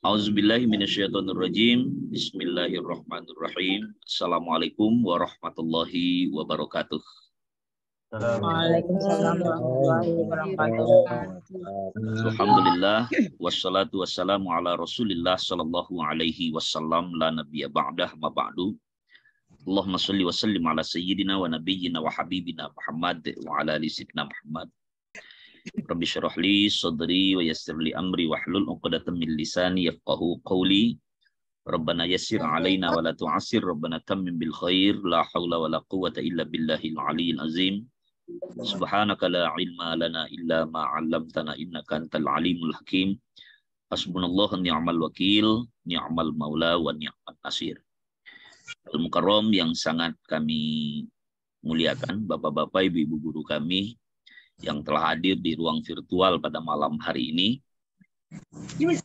Auzubillahi minasyaitonirrajim. Bismillahirrahmanirrahim. Assalamualaikum warahmatullahi wabarakatuh. Waalaikumsalam warahmatullahi wabarakatuh. Alhamdulillah wassalatu wassalamu ala Rasulillah sallallahu alaihi wasallam la nabiyya ba'dah ma ba'du. Allahumma shalli wa sallim ala sayyidina wa nabiyyina wa habibina Muhammad wa ala ali sayyidina Muhammad. Rabbi syrah li sadri wa yassir li amri wahlul 'uqdatam min lisani yafqahu qawli. Rabbana yassir 'alaina wa la tu'assir, Rabbana tammim bil khair, la haula wa la quwwata illa billahil aliyyil azim. Subhanaka la ilma lana illa ma 'allamtana innaka antal alimul hakim. Hasbunallahu ni'mal wakil, ni'mal maula wa ni'mal nasir. Al-Mukarram yang sangat kami muliakan, Bapak-bapak, Ibu-ibu guru kami yang telah hadir di ruang virtual pada malam hari ini. Ini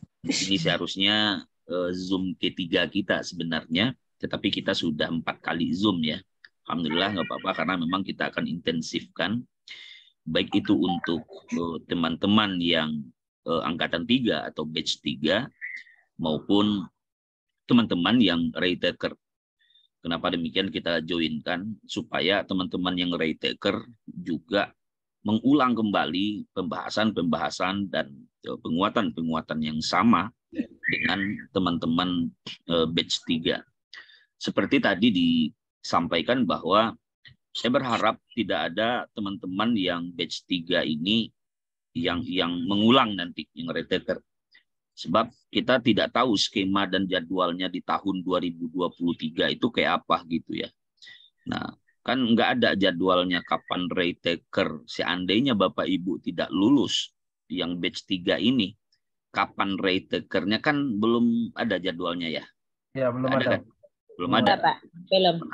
seharusnya Zoom ketiga kita sebenarnya, tetapi kita sudah 4 kali Zoom ya. Alhamdulillah nggak apa-apa, karena memang kita akan intensifkan, baik itu untuk teman-teman yang angkatan 3 atau batch 3, maupun teman-teman yang retaker. Kenapa demikian kita joinkan? Supaya teman-teman yang retaker juga mengulang kembali pembahasan-pembahasan dan penguatan-penguatan yang sama dengan teman-teman batch 3. Seperti tadi disampaikan bahwa saya berharap tidak ada teman-teman yang batch 3 ini yang mengulang nanti, yang retaker. Sebab kita tidak tahu skema dan jadwalnya di tahun 2023 itu kayak apa gitu ya. Nah, kan nggak ada jadwalnya kapan retaker. Seandainya Bapak Ibu tidak lulus yang batch 3 ini, kapan retakernya kan belum ada jadwalnya ya? Ya, belum ada. Kan? Belum ada. Pak. Belum.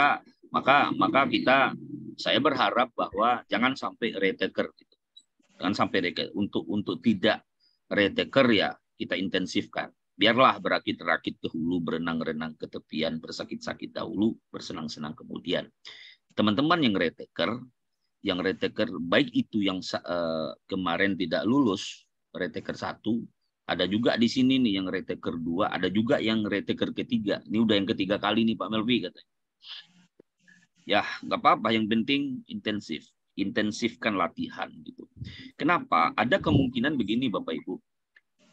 Maka saya berharap bahwa jangan sampai retaker gitu. Jangan sampai retaker. Untuk tidak retaker ya kita intensifkan. Biarlah berakit-rakit ke hulu, berenang-renang ke tepian, bersakit-sakit dahulu, bersenang-senang kemudian. Teman-teman yang retaker baik itu yang kemarin tidak lulus, retaker 1, ada juga di sini nih yang retaker 2, ada juga yang retaker ketiga. Ini udah yang ketiga kali nih Pak Melvi katanya. Ya, nggak apa-apa, yang penting intensifkan latihan gitu. Kenapa? Ada kemungkinan begini Bapak Ibu.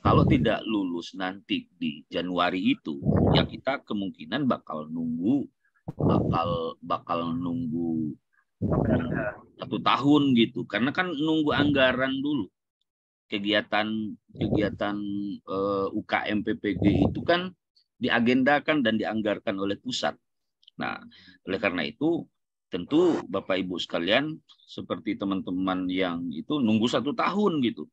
Kalau tidak lulus nanti di Januari itu, ya kita kemungkinan bakal nunggu 1 tahun gitu. Karena kan nunggu anggaran dulu. Kegiatan UKM PPG itu kan diagendakan dan dianggarkan oleh pusat. Nah, oleh karena itu tentu Bapak Ibu sekalian seperti teman-teman yang itu nunggu 1 tahun gitu.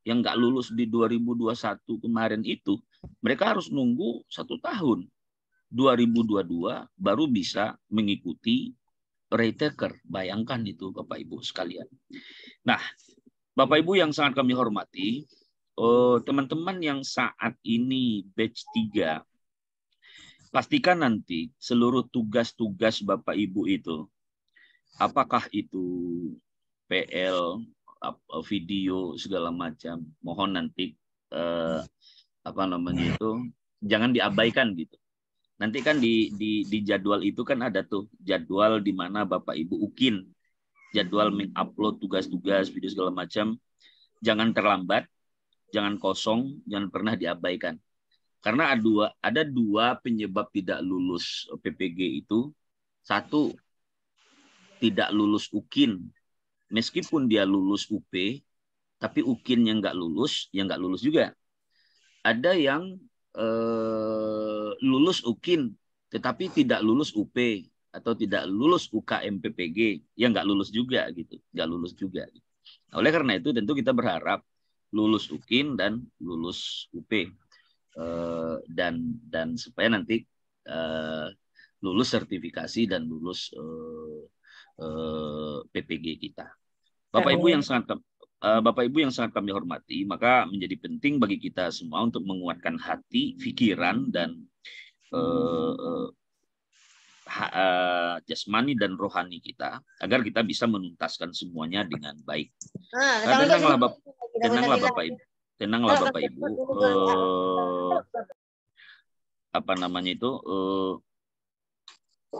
Yang nggak lulus di 2021 kemarin itu, mereka harus nunggu 1 tahun. 2022 baru bisa mengikuti retaker. Bayangkan itu Bapak Ibu sekalian. Nah, Bapak Ibu yang sangat kami hormati, teman-teman yang saat ini batch 3, pastikan nanti seluruh tugas-tugas Bapak Ibu itu, apakah itu PL, video segala macam, mohon nanti jangan diabaikan gitu. Nanti kan di jadwal itu kan ada tuh jadwal di mana Bapak Ibu ukin jadwal mengupload tugas-tugas video segala macam. Jangan terlambat, jangan kosong, jangan pernah diabaikan. Karena ada dua penyebab tidak lulus PPG itu. 1, tidak lulus UKIN. Meskipun dia lulus UP, tapi UKIN yang nggak lulus, ya nggak lulus juga. Ada yang lulus UKIN, tetapi tidak lulus UP atau tidak lulus UKM PPG, ya nggak lulus juga gitu, nggak lulus juga. Nah, oleh karena itu tentu kita berharap lulus UKIN dan lulus UP dan supaya nanti lulus sertifikasi dan lulus PPG kita. Bapak Ibu yang sangat kami hormati, maka menjadi penting bagi kita semua untuk menguatkan hati, pikiran, dan jasmani dan rohani kita agar kita bisa menuntaskan semuanya dengan baik. Tenanglah Bapak Ibu. apa namanya itu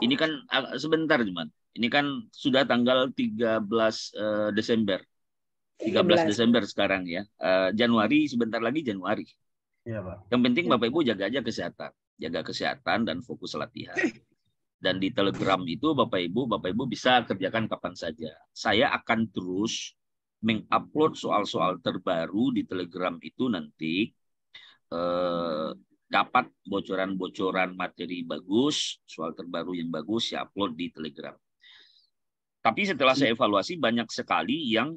ini kan sebentar cuman. Ini kan sudah tanggal 13 Desember. 13 Desember sekarang ya. Januari sebentar lagi Januari. Iya, Pak. Yang penting Bapak Ibu jaga aja kesehatan. Jaga kesehatan dan fokus latihan. Dan di Telegram itu Bapak Ibu bisa kerjakan kapan saja. Saya akan terus mengupload soal-soal terbaru di Telegram itu nanti dapat bocoran-bocoran materi bagus, soal terbaru yang bagus ya upload di Telegram. Tapi setelah saya evaluasi banyak sekali yang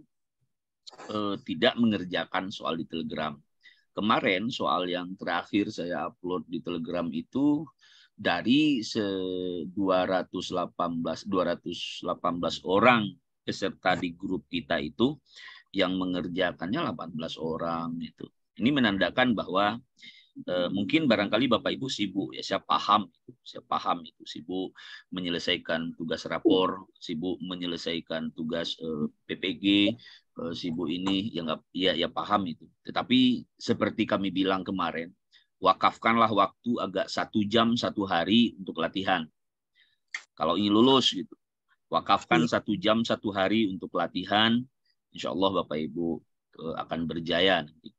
tidak mengerjakan soal di Telegram. Kemarin soal yang terakhir saya upload di Telegram itu dari 218 orang peserta di grup kita itu yang mengerjakannya 18 orang itu. Ini menandakan bahwa mungkin barangkali Bapak Ibu sibuk ya, saya paham itu sibuk menyelesaikan tugas rapor, sibuk menyelesaikan tugas PPG, sibuk ini ya paham itu. Tetapi seperti kami bilang kemarin, wakafkanlah waktu agak 1 jam 1 hari untuk latihan. Kalau ingin lulus gitu, wakafkan 1 jam 1 hari untuk latihan. Insya Allah Bapak Ibu akan berjaya nanti.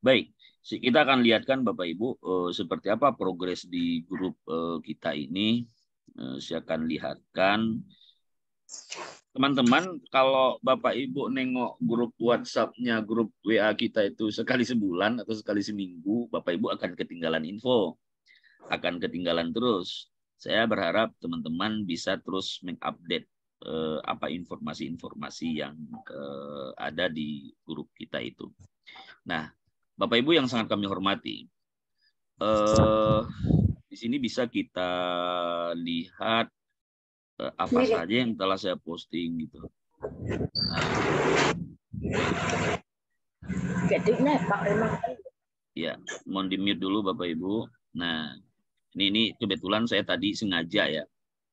Baik, kita akan lihatkan Bapak Ibu seperti apa progres di grup kita ini. Saya akan lihatkan. Teman-teman, kalau Bapak Ibu nengok grup WhatsApp-nya, grup WA kita itu sekali sebulan atau sekali seminggu, Bapak Ibu akan ketinggalan info. Akan ketinggalan terus. Saya berharap teman-teman bisa terus mengupdate apa informasi-informasi yang ada di grup kita itu. Nah, Bapak Ibu yang sangat kami hormati, di sini bisa kita lihat apa saja yang telah saya posting gitu. Ya, mohon di-mute dulu Bapak Ibu. Nah, ini kebetulan saya tadi sengaja ya,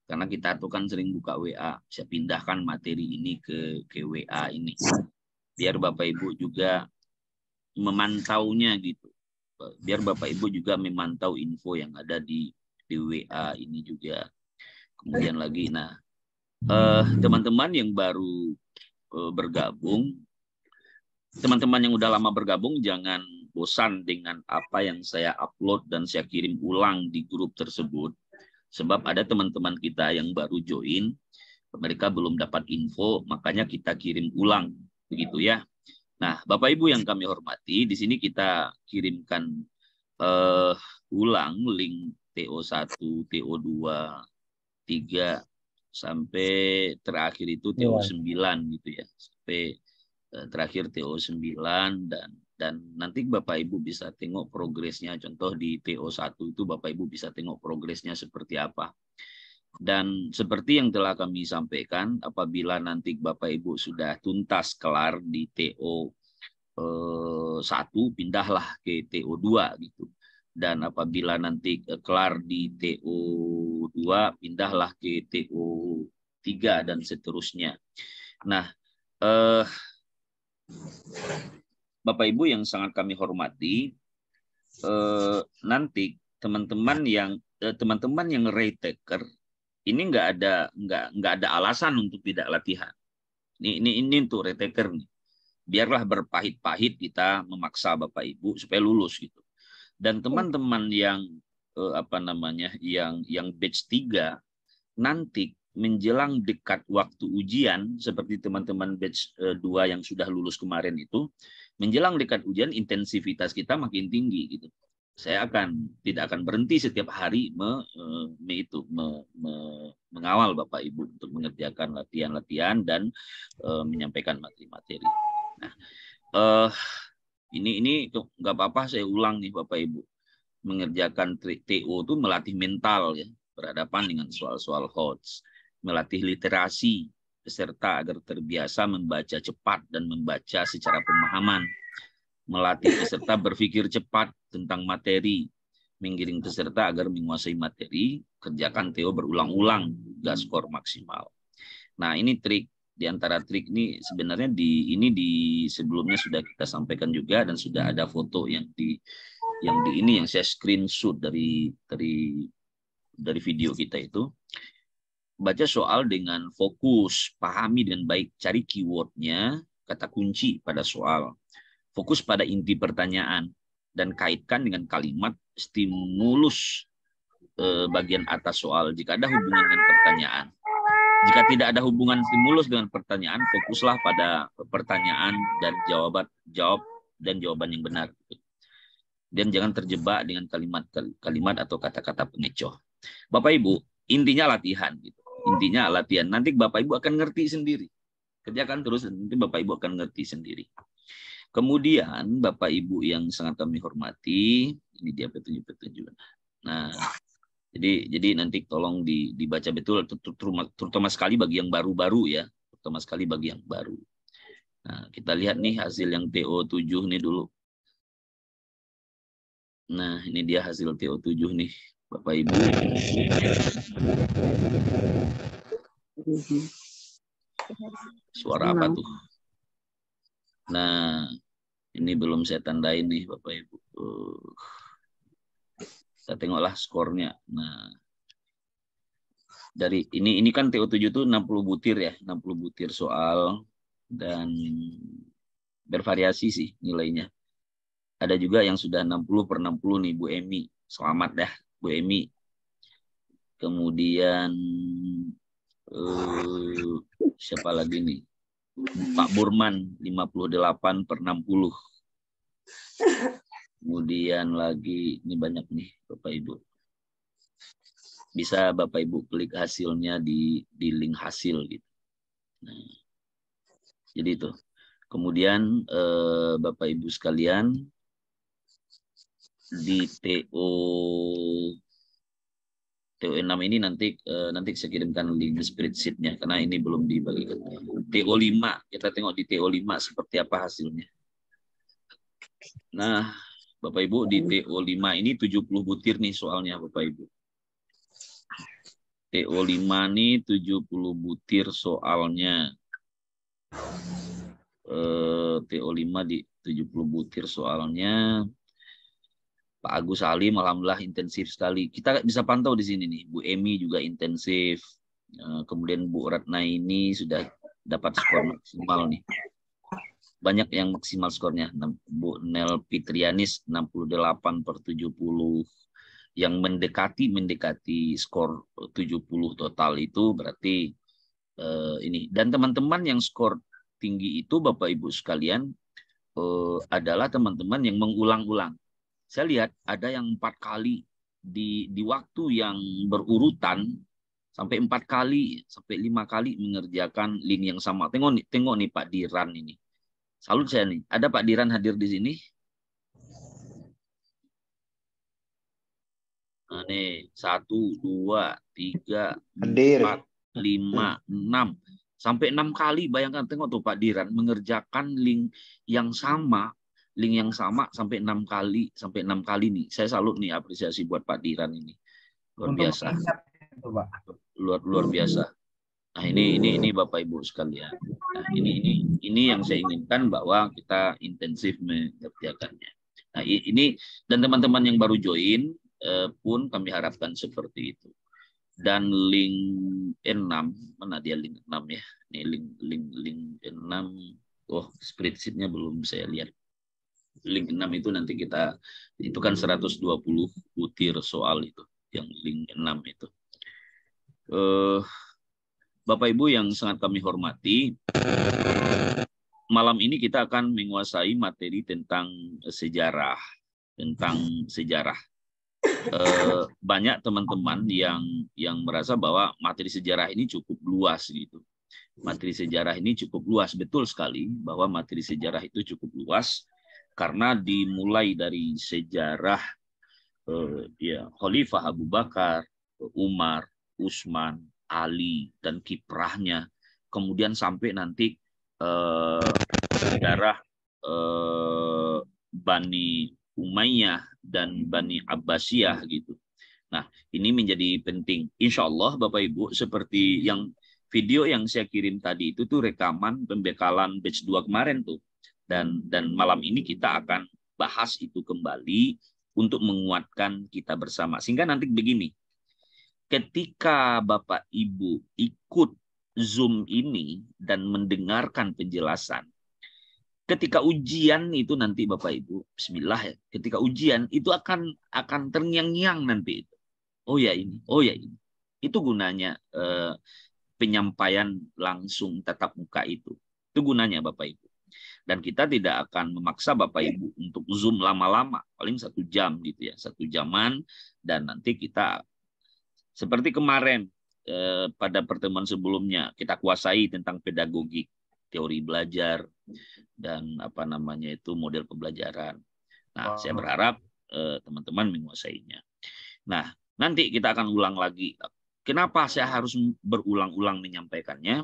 karena kita tuh kan sering buka WA, saya pindahkan materi ini ke WA ini, biar Bapak Ibu juga memantaunya gitu. Biar Bapak Ibu juga memantau info yang ada di WA ini juga. Kemudian lagi, nah, teman-teman yang baru bergabung, teman-teman yang udah lama bergabung, jangan bosan dengan apa yang saya upload dan saya kirim ulang di grup tersebut. Sebab ada teman-teman kita yang baru join, mereka belum dapat info, makanya kita kirim ulang, begitu ya. Nah, Bapak Ibu yang kami hormati, di sini kita kirimkan ulang link TO1, TO2, 3 sampai terakhir itu TO9 gitu ya. Sampai terakhir TO9 dan nanti Bapak Ibu bisa tengok progresnya. Contoh di TO1 itu Bapak Ibu bisa tengok progresnya seperti apa. Dan seperti yang telah kami sampaikan, apabila nanti Bapak Ibu sudah tuntas kelar di TO 1, pindahlah ke TO 2 gitu. Dan apabila nanti kelar di TO 2, pindahlah ke TO 3 dan seterusnya. Nah, Bapak Ibu yang sangat kami hormati, nanti teman-teman yang retaker ini nggak ada alasan untuk tidak latihan. Ini untuk retaker nih. Biarlah berpahit-pahit kita memaksa Bapak Ibu supaya lulus gitu. Dan teman-teman yang yang batch 3 nanti menjelang dekat waktu ujian, seperti teman-teman batch 2 yang sudah lulus kemarin itu, menjelang dekat ujian intensivitas kita makin tinggi gitu. Saya tidak akan berhenti setiap hari mengawal Bapak Ibu untuk mengerjakan latihan-latihan dan menyampaikan materi-materi. Nah, ini nggak apa-apa saya ulang nih Bapak Ibu. Mengerjakan TO itu melatih mental ya, berhadapan dengan soal-soal HOTS, melatih literasi peserta agar terbiasa membaca cepat dan membaca secara pemahaman, melatih peserta berpikir cepat tentang materi, menggiring peserta agar menguasai materi, kerjakan TO berulang-ulang, gak skor maksimal. Nah, ini trik. Di antara trik ini sebenarnya di sebelumnya sudah kita sampaikan juga dan sudah ada foto yang yang saya screenshot dari video kita itu, baca soal dengan fokus, pahami dengan baik, cari keywordnya, kata kunci pada soal, fokus pada inti pertanyaan, dan kaitkan dengan kalimat stimulus bagian atas soal jika ada hubungan dengan pertanyaan. Jika tidak ada hubungan stimulus dengan pertanyaan, fokuslah pada pertanyaan dan jawaban yang benar. Dan jangan terjebak dengan kalimat atau kata-kata pengecoh. Bapak Ibu, intinya latihan gitu. Intinya latihan. Nanti Bapak Ibu akan ngerti sendiri. Kerjakan terus, nanti Bapak Ibu akan ngerti sendiri. Kemudian Bapak Ibu yang sangat kami hormati, ini dia petunjuk-petunjuk. Nah, jadi nanti tolong dibaca betul, terutama sekali bagi yang baru-baru ya, terutama sekali bagi yang baru. Nah, kita lihat nih hasil yang TO7 nih dulu. Nah, ini dia hasil TO7 nih, Bapak Ibu. Suara apa tuh? Nah, ini belum saya tandain nih, Bapak Ibu. Kita tengoklah skornya. Nah, dari ini kan TO7 itu 60 butir ya, 60 butir soal dan bervariasi sih nilainya. Ada juga yang sudah 60/60 nih, Bu Emi. Selamat dah, Bu Emi. Kemudian siapa lagi nih? Pak Burman 58/60. Kemudian lagi ini banyak nih Bapak Ibu. Bisa Bapak Ibu klik hasilnya di link hasil gitu. Nah, jadi itu. Kemudian Bapak Ibu sekalian di TO6 ini nanti saya kirimkan link spreadsheet-nya karena ini belum dibagikan. TO5 kita tengok di TO5 seperti apa hasilnya. Nah, Bapak Ibu di TO5 ini 70 butir nih soalnya Bapak Ibu. TO5 nih 70 butir soalnya. TO5 di 70 butir soalnya. Pak Agus Salim alhamdulillah intensif sekali. Kita bisa pantau di sini nih. Bu Emi juga intensif. Kemudian Bu Ratna ini sudah dapat skor maksimal nih. Banyak yang maksimal skornya. Bu Nel Fitrianis 68/70. Yang mendekati skor 70 total itu berarti ini. Dan teman-teman yang skor tinggi itu Bapak Ibu sekalian adalah teman-teman yang mengulang-ulang. Saya lihat ada yang 4 kali di waktu yang berurutan sampai 4 kali sampai 5 kali mengerjakan link yang sama. Tengok nih Pak Diran ini. Salut saya nih. Ada Pak Diran hadir di sini? Nah, nih 1, 2, 3, 4, 5, 6 sampai 6 kali. Bayangkan tengok tuh Pak Diran mengerjakan link yang sama sampai 6 kali nih. Saya salut nih, apresiasi buat Pak Diran ini. Luar biasa. Luar biasa. Nah, ini Bapak Ibu sekalian. Nah, ini yang saya inginkan bahwa kita intensif mengerjakannya. Nah, ini dan teman-teman yang baru join pun kami harapkan seperti itu. Dan link 6, mana dia link 6 ya? Ini link 6. Oh, spreadsheet-nya belum saya lihat. Link 6 itu nanti itu kan 120 butir soal itu, yang link 6 itu. Bapak Ibu yang sangat kami hormati, malam ini kita akan menguasai materi tentang sejarah. Banyak teman-teman yang merasa bahwa materi sejarah ini cukup luas gitu. Materi sejarah ini cukup luas, betul sekali bahwa materi sejarah itu cukup luas. Karena dimulai dari sejarah Khalifah Abu Bakar, Umar, Utsman, Ali, dan kiprahnya. Kemudian sampai nanti sejarah Bani Umayyah dan Bani Abbasiyah gitu. Nah, ini menjadi penting. Insya Allah Bapak Ibu, seperti yang video yang saya kirim tadi itu tuh rekaman pembekalan batch 2 kemarin tuh. Dan malam ini kita akan bahas itu kembali untuk menguatkan kita bersama. Sehingga nanti begini, ketika Bapak Ibu ikut Zoom ini dan mendengarkan penjelasan, ketika ujian itu nanti Bapak Ibu, bismillah ya, ketika ujian itu akan terngiang-ngiang nanti itu. Oh ya ini, oh ya ini. Itu gunanya penyampaian langsung tatap muka itu. Itu gunanya Bapak Ibu. Dan kita tidak akan memaksa Bapak Ibu untuk Zoom lama-lama, paling 1 jam gitu ya, 1 jaman, dan nanti kita seperti kemarin pada pertemuan sebelumnya kita kuasai tentang pedagogik, teori belajar dan apa namanya itu model pembelajaran. Nah, saya berharap teman-teman menguasainya. Nah, nanti kita akan ulang lagi. Kenapa saya harus berulang-ulang menyampaikannya?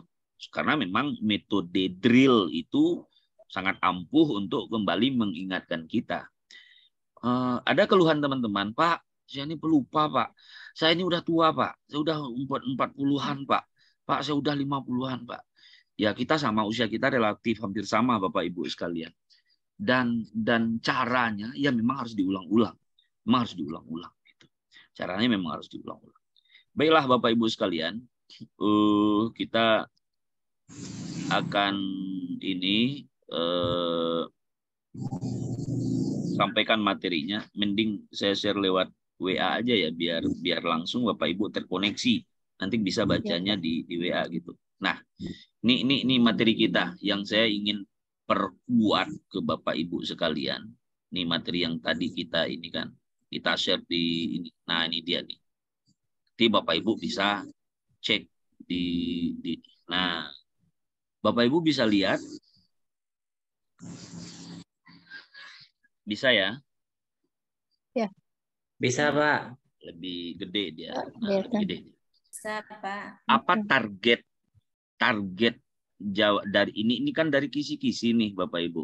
Karena memang metode drill itu sangat ampuh untuk kembali mengingatkan kita. Ada keluhan teman-teman, Pak, saya ini pelupa, Pak. Saya ini udah tua, Pak. Saya udah 40-an, Pak. Pak, saya udah 50-an, Pak. Ya, kita sama, usia kita relatif hampir sama, Bapak Ibu sekalian. Dan caranya ya memang harus diulang-ulang. Memang harus diulang-ulang. Gitu. Caranya memang harus diulang-ulang. Baiklah, Bapak Ibu sekalian, kita akan ini sampaikan materinya. Mending saya share lewat WA aja ya, biar langsung Bapak Ibu terkoneksi. Nanti bisa bacanya di WA gitu. Nah, ini materi kita yang saya ingin perkuat ke Bapak Ibu sekalian. Ini materi yang tadi kita ini kan kita share di ini. Nah, ini dia nih. Nanti Bapak Ibu bisa cek di nah, Bapak Ibu bisa lihat. Bisa ya? Ya. Bisa, Pak. Lebih gede dia. Nah, lebih gede. Bisa, Pak. Apa target jawab dari ini kan dari kisi-kisi nih Bapak Ibu.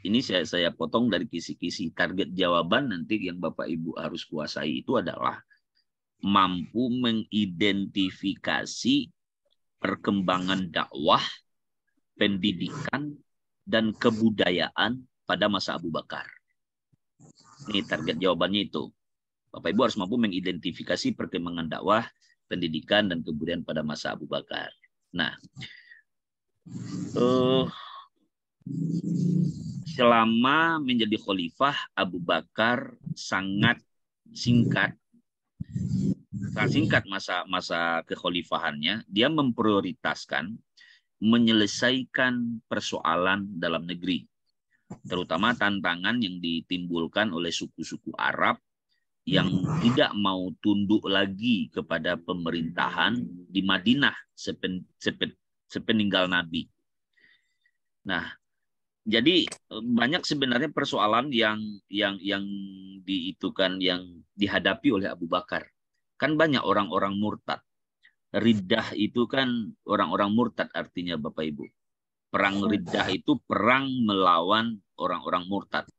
Ini saya potong dari kisi-kisi. Target jawaban nanti yang Bapak Ibu harus kuasai itu adalah mampu mengidentifikasi perkembangan dakwah, pendidikan, dan kebudayaan pada masa Abu Bakar. Ini target jawabannya itu. Bapak Ibu harus mampu mengidentifikasi perkembangan dakwah, pendidikan, dan kebudayaan pada masa Abu Bakar. Nah, selama menjadi khalifah, Abu Bakar sangat singkat masa kekhalifahannya. Dia memprioritaskan menyelesaikan persoalan dalam negeri, terutama tantangan yang ditimbulkan oleh suku-suku Arab yang tidak mau tunduk lagi kepada pemerintahan di Madinah sepeninggal Nabi. Nah, jadi banyak sebenarnya persoalan yang dihadapi oleh Abu Bakar. Kan banyak orang-orang murtad. Riddah itu kan orang-orang murtad artinya Bapak Ibu. Perang Riddah itu perang melawan orang-orang murtad.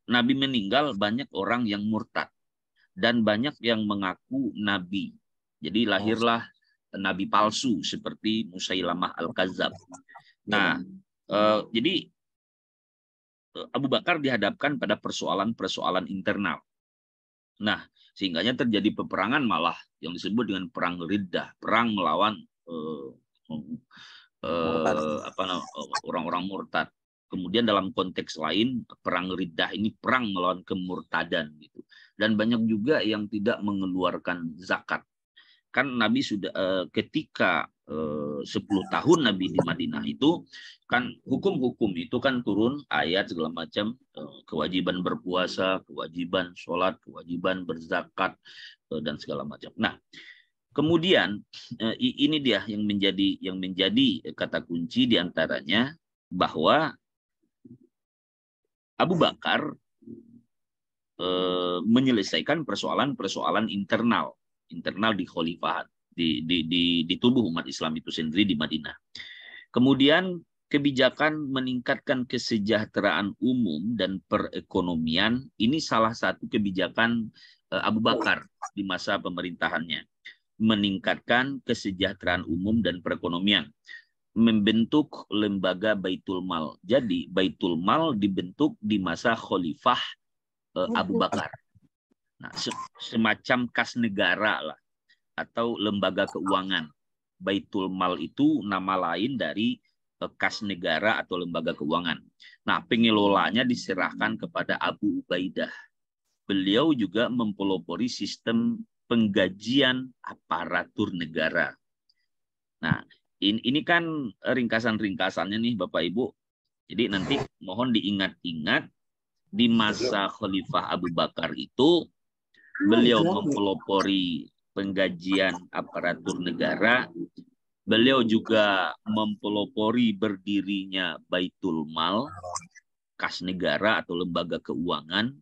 Nabi meninggal, banyak orang yang murtad. Dan banyak yang mengaku Nabi. Jadi lahirlah Nabi palsu seperti Musailamah Al-Kadzab. Nah, jadi Abu Bakar dihadapkan pada persoalan-persoalan internal. Nah, sehingganya terjadi peperangan malah yang disebut dengan perang Riddah, perang melawan orang-orang murtad. Kemudian dalam konteks lain, perang Riddah ini perang melawan kemurtadan gitu. Dan banyak juga yang tidak mengeluarkan zakat. Kan Nabi sudah ketika 10 tahun Nabi di Madinah itu kan hukum-hukum itu kan turun ayat segala macam, kewajiban berpuasa, kewajiban sholat, kewajiban berzakat dan segala macam. Nah, kemudian ini dia yang menjadi kata kunci diantaranya bahwa Abu Bakar menyelesaikan persoalan-persoalan internal di khalifahan, di tubuh umat Islam itu sendiri di Madinah. Kemudian kebijakan meningkatkan kesejahteraan umum dan perekonomian, ini salah satu kebijakan Abu Bakar di masa pemerintahannya. Meningkatkan kesejahteraan umum dan perekonomian. Membentuk lembaga Baitul Mal. Jadi Baitul Mal dibentuk di masa Khalifah Abu Bakar. Nah, semacam kas negara lah atau lembaga keuangan. Baitul Mal itu nama lain dari kas negara atau lembaga keuangan. Nah, pengelolanya diserahkan kepada Abu Ubaidah. Beliau juga mempelopori sistem penggajian aparatur negara. Nah, ini kan ringkasan-ringkasannya nih Bapak Ibu. Jadi nanti mohon diingat-ingat di masa Khalifah Abu Bakar itu beliau mempelopori penggajian aparatur negara. Beliau juga mempelopori berdirinya Baitul Mal, kas negara atau lembaga keuangan,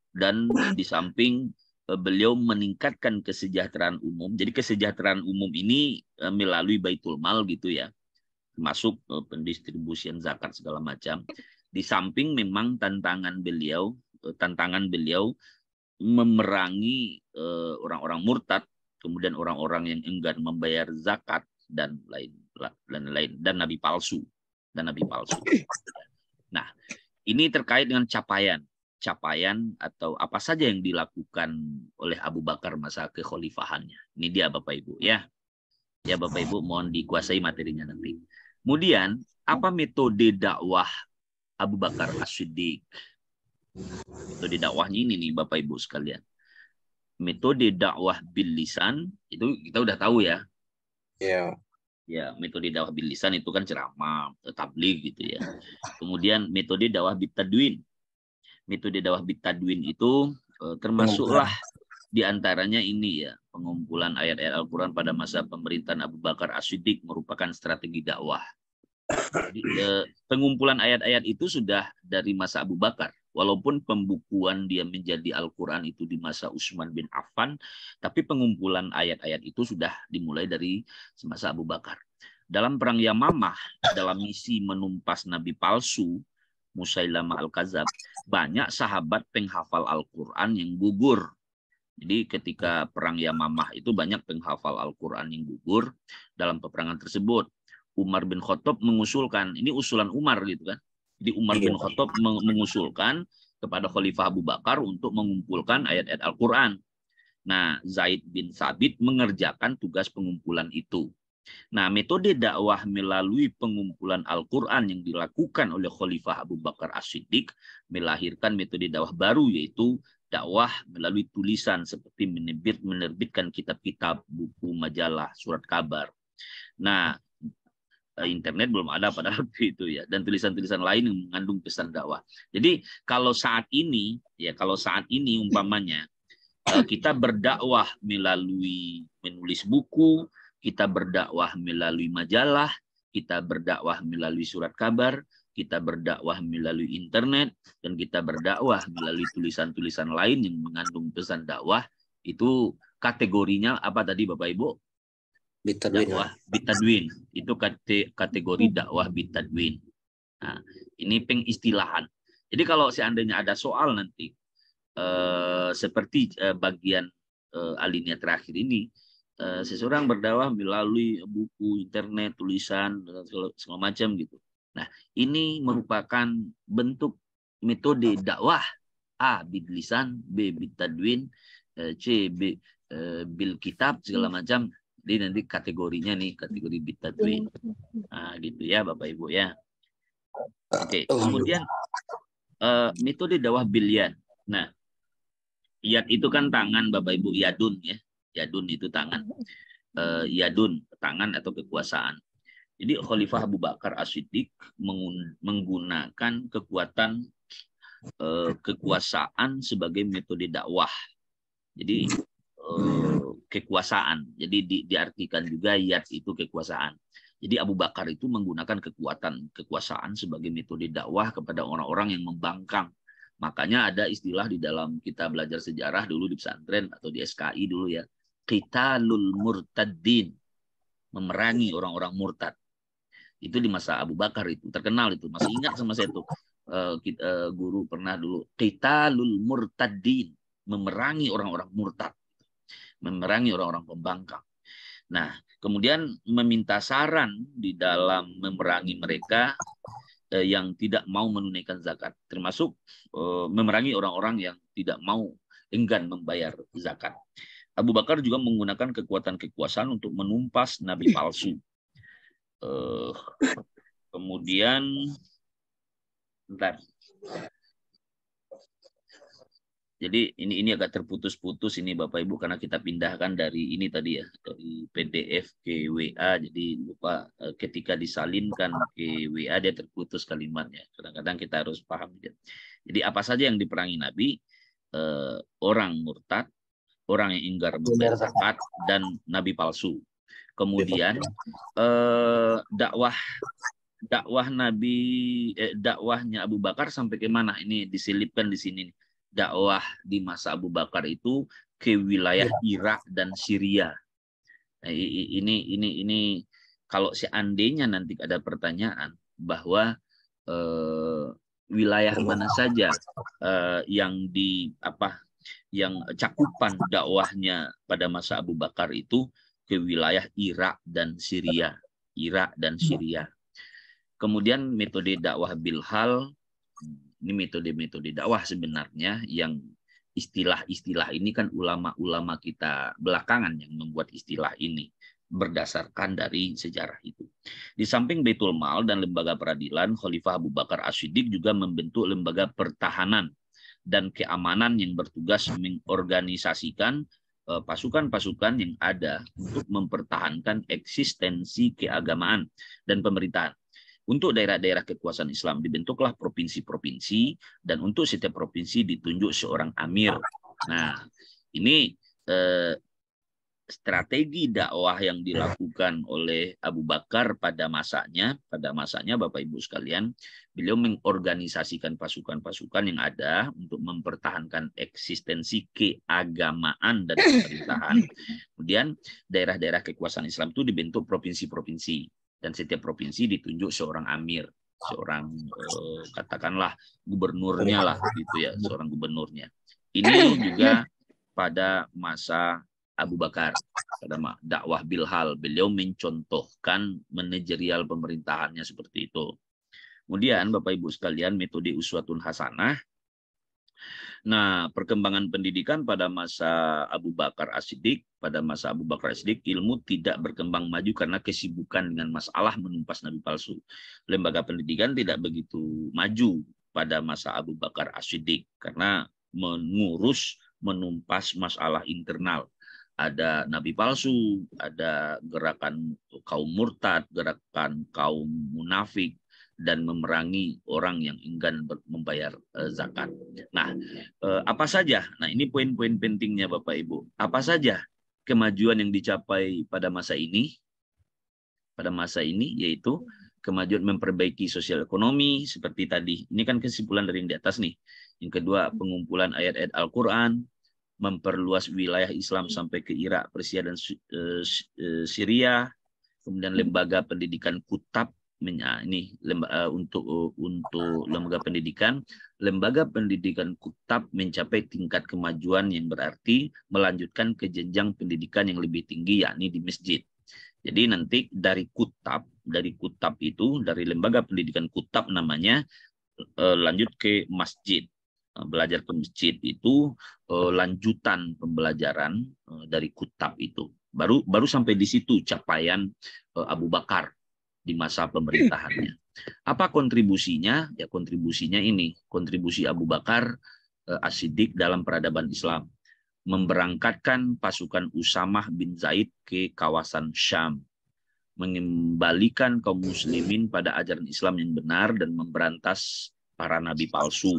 dan di samping beliau meningkatkan kesejahteraan umum. Jadi kesejahteraan umum ini melalui Baitul Mal gitu ya, termasuk pendistribusian zakat segala macam. Di samping memang tantangan beliau memerangi orang-orang murtad, kemudian orang-orang yang enggan membayar zakat dan lain-lain, dan nabi palsu. Nah, ini terkait dengan capaian atau apa saja yang dilakukan oleh Abu Bakar masa kekhalifahannya. Ini dia Bapak Ibu ya. Ya Bapak Ibu, mohon dikuasai materinya nanti. Kemudian, apa metode dakwah Abu Bakar As-Siddiq? Metode dakwahnya ini nih Bapak Ibu sekalian. Metode dakwah bil lisan itu kita udah tahu ya. Iya. Ya, metode dakwah bil lisan itu kan ceramah, tabligh gitu ya. Kemudian metode dakwah bit tadwin. Metode dakwah bit tadwin itu termasuklah di antaranya ini ya, pengumpulan ayat-ayat Al-Qur'an pada masa pemerintahan Abu Bakar As-Siddiq merupakan strategi dakwah. Jadi, pengumpulan ayat-ayat itu sudah dari masa Abu Bakar. Walaupun pembukuan dia menjadi Al-Quran itu di masa Utsman bin Affan, tapi pengumpulan ayat-ayat itu sudah dimulai dari semasa Abu Bakar. Dalam perang Yamamah, dalam misi menumpas nabi palsu, Musailamah Al-Kadzab, banyak sahabat penghafal Al-Quran yang gugur. Jadi ketika perang Yamamah itu banyak penghafal Al-Quran yang gugur dalam peperangan tersebut. Umar bin Khattab mengusulkan, ini usulan Umar gitu kan. Jadi Umar bin Khattab mengusulkan kepada Khalifah Abu Bakar untuk mengumpulkan ayat-ayat Al-Quran. Nah, Zaid bin Sabit mengerjakan tugas pengumpulan itu. Nah, metode dakwah melalui pengumpulan Al-Quran yang dilakukan oleh Khalifah Abu Bakar As-Siddiq melahirkan metode dakwah baru, yaitu dakwah melalui tulisan seperti menerbitkan kitab-kitab, buku, majalah, surat kabar. Nah, internet belum ada pada waktu itu ya, dan tulisan-tulisan lain yang mengandung pesan dakwah. Jadi kalau saat ini umpamanya kita berdakwah melalui menulis buku, kita berdakwah melalui majalah, kita berdakwah melalui surat kabar, kita berdakwah melalui internet, dan kita berdakwah melalui tulisan-tulisan lain yang mengandung pesan dakwah, itu kategorinya apa tadi Bapak Ibu? Dakwah bitadwin. Itu kategori dakwah bitadwin. Nah, ini pengistilahan. Jadi kalau seandainya ada soal nanti seperti bagian alinea terakhir ini, seseorang berdakwah melalui buku, internet, tulisan, segala macam gitu. Nah, ini merupakan bentuk metode dakwah. A, bil lisan, B, bitadwin, C, bil kitab, segala macam. Jadi nanti kategorinya nih, kategori bitadwin. Nah, gitu ya Bapak Ibu ya. Oke, kemudian metode dakwah bil yad. Nah, yad itu kan tangan Bapak Ibu, yadun ya. Yadun itu tangan. Yadun, tangan atau kekuasaan. Jadi Khalifah Abu Bakar As-Siddiq menggunakan kekuasaan sebagai metode dakwah. Jadi kekuasaan. Jadi diartikan juga yad itu kekuasaan. Jadi Abu Bakar itu menggunakan kekuasaan sebagai metode dakwah kepada orang-orang yang membangkang. Makanya ada istilah di dalam kita belajar sejarah dulu di pesantren atau di SKI dulu ya. Qitalul murtaddin. Memerangi orang-orang murtad. Itu di masa Abu Bakar itu. Terkenal itu. Masih ingat sama saya tuh. Guru pernah dulu. Qitalul murtaddin. Memerangi orang-orang murtad. Memerangi orang-orang pembangkang. Nah, kemudian meminta saran di dalam memerangi mereka yang tidak mau menunaikan zakat, termasuk memerangi orang-orang yang tidak mau enggan membayar zakat. Abu Bakar juga menggunakan kekuatan kekuasaan untuk menumpas nabi palsu. Kemudian, bentar. Jadi ini agak terputus-putus ini Bapak Ibu karena kita pindahkan dari ini tadi ya, dari PDF ke WA. Jadi lupa ketika disalinkan ke WA dia terputus kalimatnya. Kadang-kadang kita harus paham. Jadi apa saja yang diperangi Nabi, orang murtad, orang yang ingkar membayar zakat, dan nabi palsu. Kemudian dakwahnya Abu Bakar sampai ke mana? Ini diselipkan di sini. Dakwah di masa Abu Bakar itu ke wilayah Irak dan Syria. Nah, ini kalau seandainya nanti ada pertanyaan bahwa wilayah mana saja yang cakupan dakwahnya pada masa Abu Bakar itu ke wilayah Irak dan Syria. Kemudian metode dakwah bilhal, ini metode dakwah sebenarnya yang istilah-istilah ini kan ulama-ulama kita belakangan yang membuat istilah ini berdasarkan dari sejarah itu. Di samping Baitul Mal dan lembaga peradilan, Khalifah Abu Bakar As-Siddiq juga membentuk lembaga pertahanan dan keamanan yang bertugas mengorganisasikan pasukan-pasukan yang ada untuk mempertahankan eksistensi keagamaan dan pemerintahan. Untuk daerah-daerah kekuasaan Islam dibentuklah provinsi-provinsi, dan untuk setiap provinsi ditunjuk seorang amir. Nah, ini strategi dakwah yang dilakukan oleh Abu Bakar pada masanya Bapak Ibu sekalian, beliau mengorganisasikan pasukan-pasukan yang ada untuk mempertahankan eksistensi keagamaan dan pemerintahan. Kemudian daerah-daerah kekuasaan Islam itu dibentuk provinsi-provinsi, dan setiap provinsi ditunjuk seorang amir, seorang katakanlah gubernurnya lah gitu ya, seorang gubernurnya. Ini juga pada masa Abu Bakar, pada dakwah bilhal, beliau mencontohkan manajerial pemerintahannya seperti itu. Kemudian Bapak Ibu sekalian, metode uswatun hasanah. Nah, perkembangan pendidikan pada masa Abu Bakar As-Siddiq, ilmu tidak berkembang maju karena kesibukan dengan masalah menumpas nabi palsu. Lembaga pendidikan tidak begitu maju pada masa Abu Bakar As-Siddiq karena menumpas masalah internal. Ada nabi palsu, ada gerakan kaum murtad, gerakan kaum munafik, dan memerangi orang yang enggan membayar zakat. Nah, apa saja? Nah, ini poin-poin pentingnya Bapak Ibu. Apa saja kemajuan yang dicapai pada masa ini? Pada masa ini yaitu kemajuan memperbaiki sosial ekonomi seperti tadi. Ini kan kesimpulan dari yang di atas nih. Yang kedua, pengumpulan ayat-ayat Al-Qur'an, memperluas wilayah Islam sampai ke Irak, Persia, dan Syria. Kemudian lembaga pendidikan kutab. Ini untuk lembaga pendidikan kutab mencapai tingkat kemajuan yang berarti melanjutkan ke jenjang pendidikan yang lebih tinggi, yakni di masjid. Jadi nanti dari lembaga pendidikan kutab namanya, lanjut ke masjid. Belajar ke masjid itu lanjutan pembelajaran dari kutab itu. Baru sampai di situ capaian Abu Bakar di masa pemerintahannya. Apa kontribusinya? Ya, kontribusinya ini, kontribusi Abu Bakar As-Siddiq dalam peradaban Islam. Memberangkatkan pasukan Usamah bin Zaid ke kawasan Syam, mengembalikan kaum muslimin pada ajaran Islam yang benar dan memberantas para nabi palsu,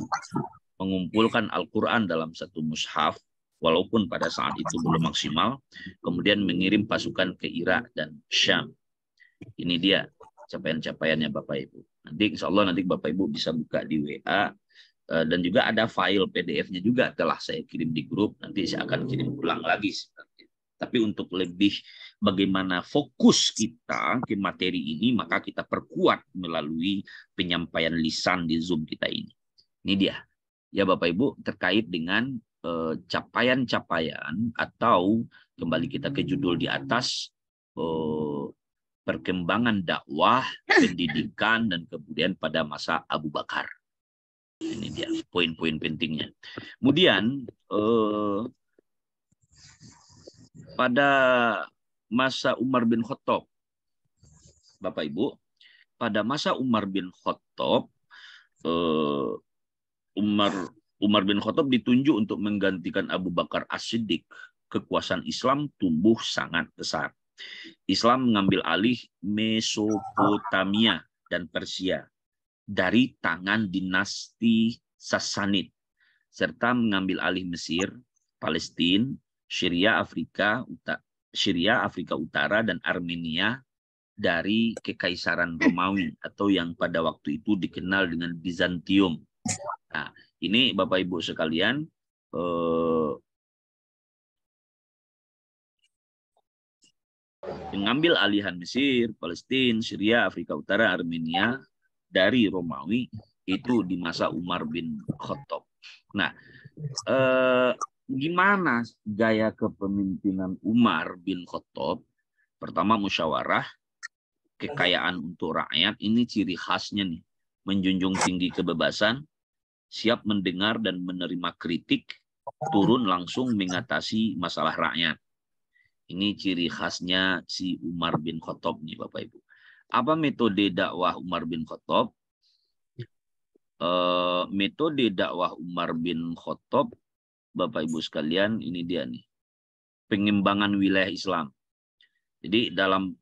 mengumpulkan Al-Quran dalam satu mushaf, walaupun pada saat itu belum maksimal, kemudian mengirim pasukan ke Irak dan Syam. Ini dia capaian-capaiannya Bapak Ibu. Insya Allah nanti Bapak Ibu bisa buka di WA, dan juga ada file PDF-nya juga telah saya kirim di grup. Nanti saya akan kirim ulang lagi sebenarnya. Tapi untuk lebih bagaimana fokus kita ke materi ini, maka kita perkuat melalui penyampaian lisan di Zoom kita ini. Ini dia. Ya Bapak Ibu, terkait dengan capaian-capaian atau kembali kita ke judul di atas, perkembangan dakwah, pendidikan, dan kemudian pada masa Abu Bakar. Ini dia poin-poin pentingnya. Kemudian pada masa Umar bin Khattab, Bapak Ibu, pada masa Umar bin Khattab, Umar bin Khattab ditunjuk untuk menggantikan Abu Bakar As-Siddiq. Kekuasaan Islam tumbuh sangat besar. Islam mengambil alih Mesopotamia dan Persia dari tangan dinasti Sassanid, serta mengambil alih Mesir, Palestina, Syria Afrika Utara, dan Armenia dari Kekaisaran Romawi atau yang pada waktu itu dikenal dengan Bizantium. Nah, ini Bapak Ibu sekalian, mengambil alihan Mesir, Palestina, Syria, Afrika Utara, Armenia dari Romawi itu di masa Umar bin Khattab. Nah, gimana gaya kepemimpinan Umar bin Khattab? Pertama, musyawarah, kekayaan untuk rakyat, ini ciri khasnya nih. Menjunjung tinggi kebebasan, siap mendengar dan menerima kritik, turun langsung mengatasi masalah rakyat. Ini ciri khasnya si Umar bin Khattab nih Bapak Ibu. Apa metode dakwah Umar bin Khattab? Metode dakwah Umar bin Khattab, Bapak Ibu sekalian, ini dia nih. Pengembangan wilayah Islam. Jadi dalam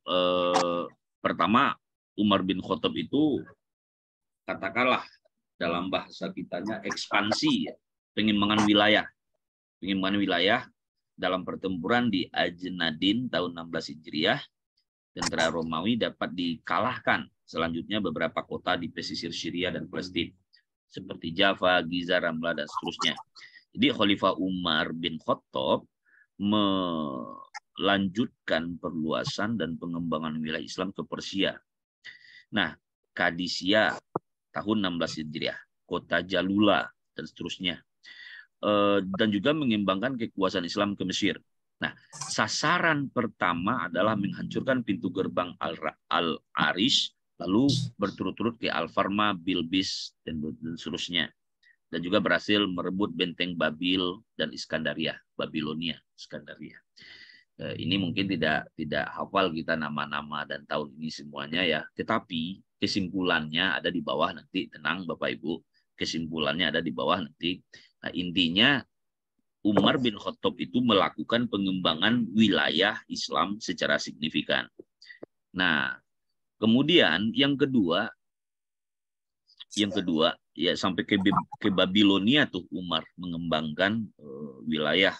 pertama Umar bin Khattab itu katakanlah dalam bahasa kitanya ekspansi, ya, pengembangan wilayah. Pengembangan wilayah dalam pertempuran di Ajnadin tahun 16 Hijriah, tentara Romawi dapat dikalahkan. Selanjutnya beberapa kota di pesisir Syria dan Palestina, seperti Java, Giza, Ramla, dan seterusnya. Jadi Khalifah Umar bin Khattab melanjutkan perluasan dan pengembangan wilayah Islam ke Persia. Nah, Kadisia tahun 16 Hijriah, kota Jalula, dan seterusnya. Dan juga mengembangkan kekuasaan Islam ke Mesir. Nah, sasaran pertama adalah menghancurkan pintu gerbang Al-Arish, lalu berturut-turut ke Al-Farma, Bilbis, dan seterusnya. Dan juga berhasil merebut benteng Babil dan Iskandaria, Babilonia, Iskandaria. Ini mungkin tidak hafal kita nama-nama dan tahun ini semuanya ya, tetapi kesimpulannya ada di bawah nanti, tenang Bapak Ibu, kesimpulannya ada di bawah nanti. Nah, intinya Umar bin Khattab itu melakukan pengembangan wilayah Islam secara signifikan. Nah, kemudian yang kedua ya sampai ke Babilonia tuh Umar mengembangkan wilayah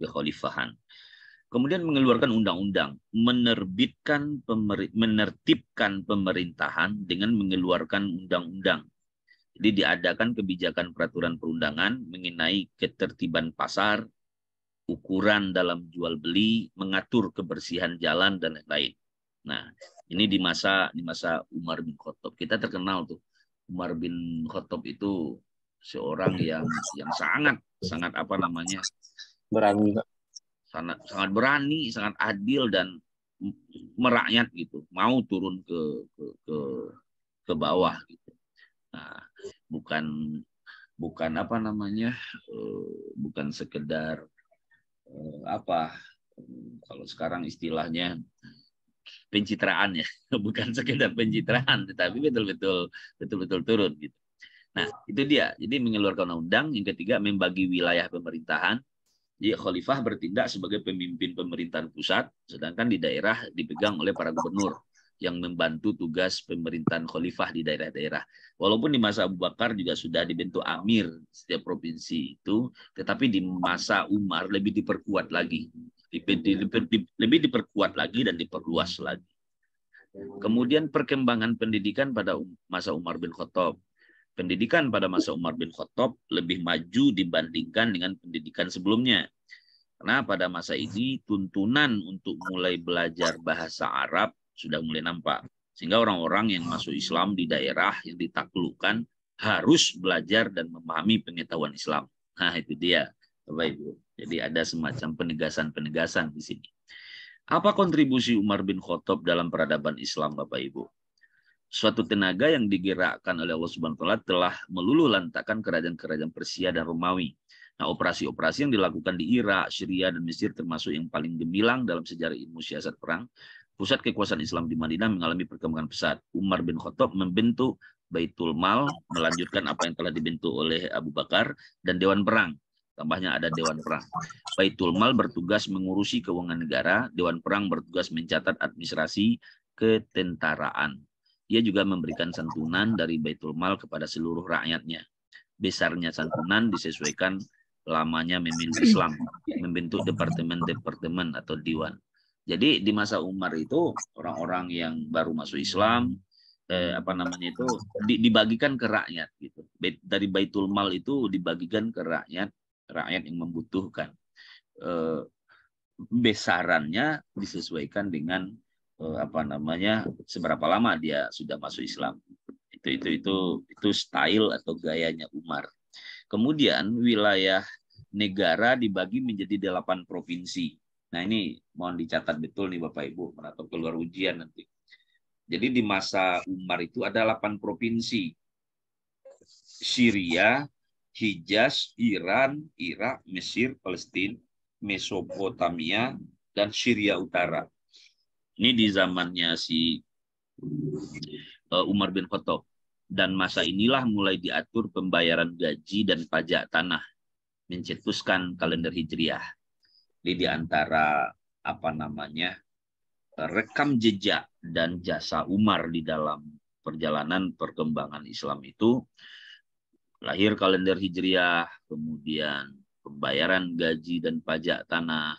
kekhalifahan. Kemudian mengeluarkan undang-undang, menertibkan pemerintahan dengan mengeluarkan undang-undang. Jadi diadakan kebijakan peraturan perundangan mengenai ketertiban pasar, ukuran dalam jual beli, mengatur kebersihan jalan dan lain-lain. Nah, ini di masa Umar bin Khattab. Kita terkenal tuh Umar bin Khattab itu seorang yang sangat apa namanya? Berani. Sangat berani, sangat adil dan merakyat gitu. Mau turun ke bawah gitu. Nah, bukan apa namanya, bukan sekedar kalau sekarang istilahnya pencitraan ya, bukan sekedar pencitraan, tetapi betul-betul turun gitu. Nah, itu dia. Jadi mengeluarkan undang. Yang ketiga, membagi wilayah pemerintahan. Jadi khalifah bertindak sebagai pemimpin pemerintahan pusat, sedangkan di daerah dipegang oleh para gubernur yang membantu tugas pemerintahan khalifah di daerah-daerah. Walaupun di masa Abu Bakar juga sudah dibentuk amir setiap provinsi itu, tetapi di masa Umar lebih diperkuat lagi. Lebih diperkuat lagi dan diperluas lagi. Kemudian perkembangan pendidikan pada masa Umar bin Khattab. Pendidikan pada masa Umar bin Khattab lebih maju dibandingkan dengan pendidikan sebelumnya. Karena pada masa ini tuntunan untuk mulai belajar bahasa Arab sudah mulai nampak. Sehingga orang-orang yang masuk Islam di daerah yang ditaklukkan harus belajar dan memahami pengetahuan Islam. Nah, itu dia, Bapak Ibu. Jadi ada semacam penegasan-penegasan di sini. Apa kontribusi Umar bin Khattab dalam peradaban Islam, Bapak Ibu? Suatu tenaga yang digerakkan oleh Allah Subhanahu wa taala telah meluluhlantakkan kerajaan-kerajaan Persia dan Romawi Nah, operasi-operasi yang dilakukan di Irak, Syria, dan Mesir termasuk yang paling gemilang dalam sejarah ilmu siasat perang. Pusat kekuasaan Islam di Madinah mengalami perkembangan pesat. Umar bin Khattab membentuk Baitul Mal, melanjutkan apa yang telah dibentuk oleh Abu Bakar, dan Dewan Perang. Tambahnya ada Dewan Perang. Baitul Mal bertugas mengurusi keuangan negara, Dewan Perang bertugas mencatat administrasi ketentaraan. Ia juga memberikan santunan dari Baitul Mal kepada seluruh rakyatnya. Besarnya santunan disesuaikan lamanya memilih Islam, membentuk departemen-departemen atau diwan. Jadi di masa Umar itu orang-orang yang baru masuk Islam dibagikan ke rakyat gitu. Dari Baitul Mal itu dibagikan ke rakyat yang membutuhkan. Besarannya disesuaikan dengan seberapa lama dia sudah masuk Islam. Itu style atau gayanya Umar. Kemudian wilayah negara dibagi menjadi 8 provinsi. Nah, ini mohon dicatat betul nih Bapak Ibu, atau keluar ujian nanti. Jadi di masa Umar itu ada 8 provinsi. Syria, Hijaz, Iran, Irak, Mesir, Palestina, Mesopotamia, dan Syria Utara. Ini di zamannya si Umar bin Khattab. Dan masa inilah mulai diatur pembayaran gaji dan pajak tanah, mencetuskan kalender Hijriah. Jadi di antara rekam jejak dan jasa Umar di dalam perjalanan perkembangan Islam itu, lahir kalender Hijriah, kemudian pembayaran gaji dan pajak tanah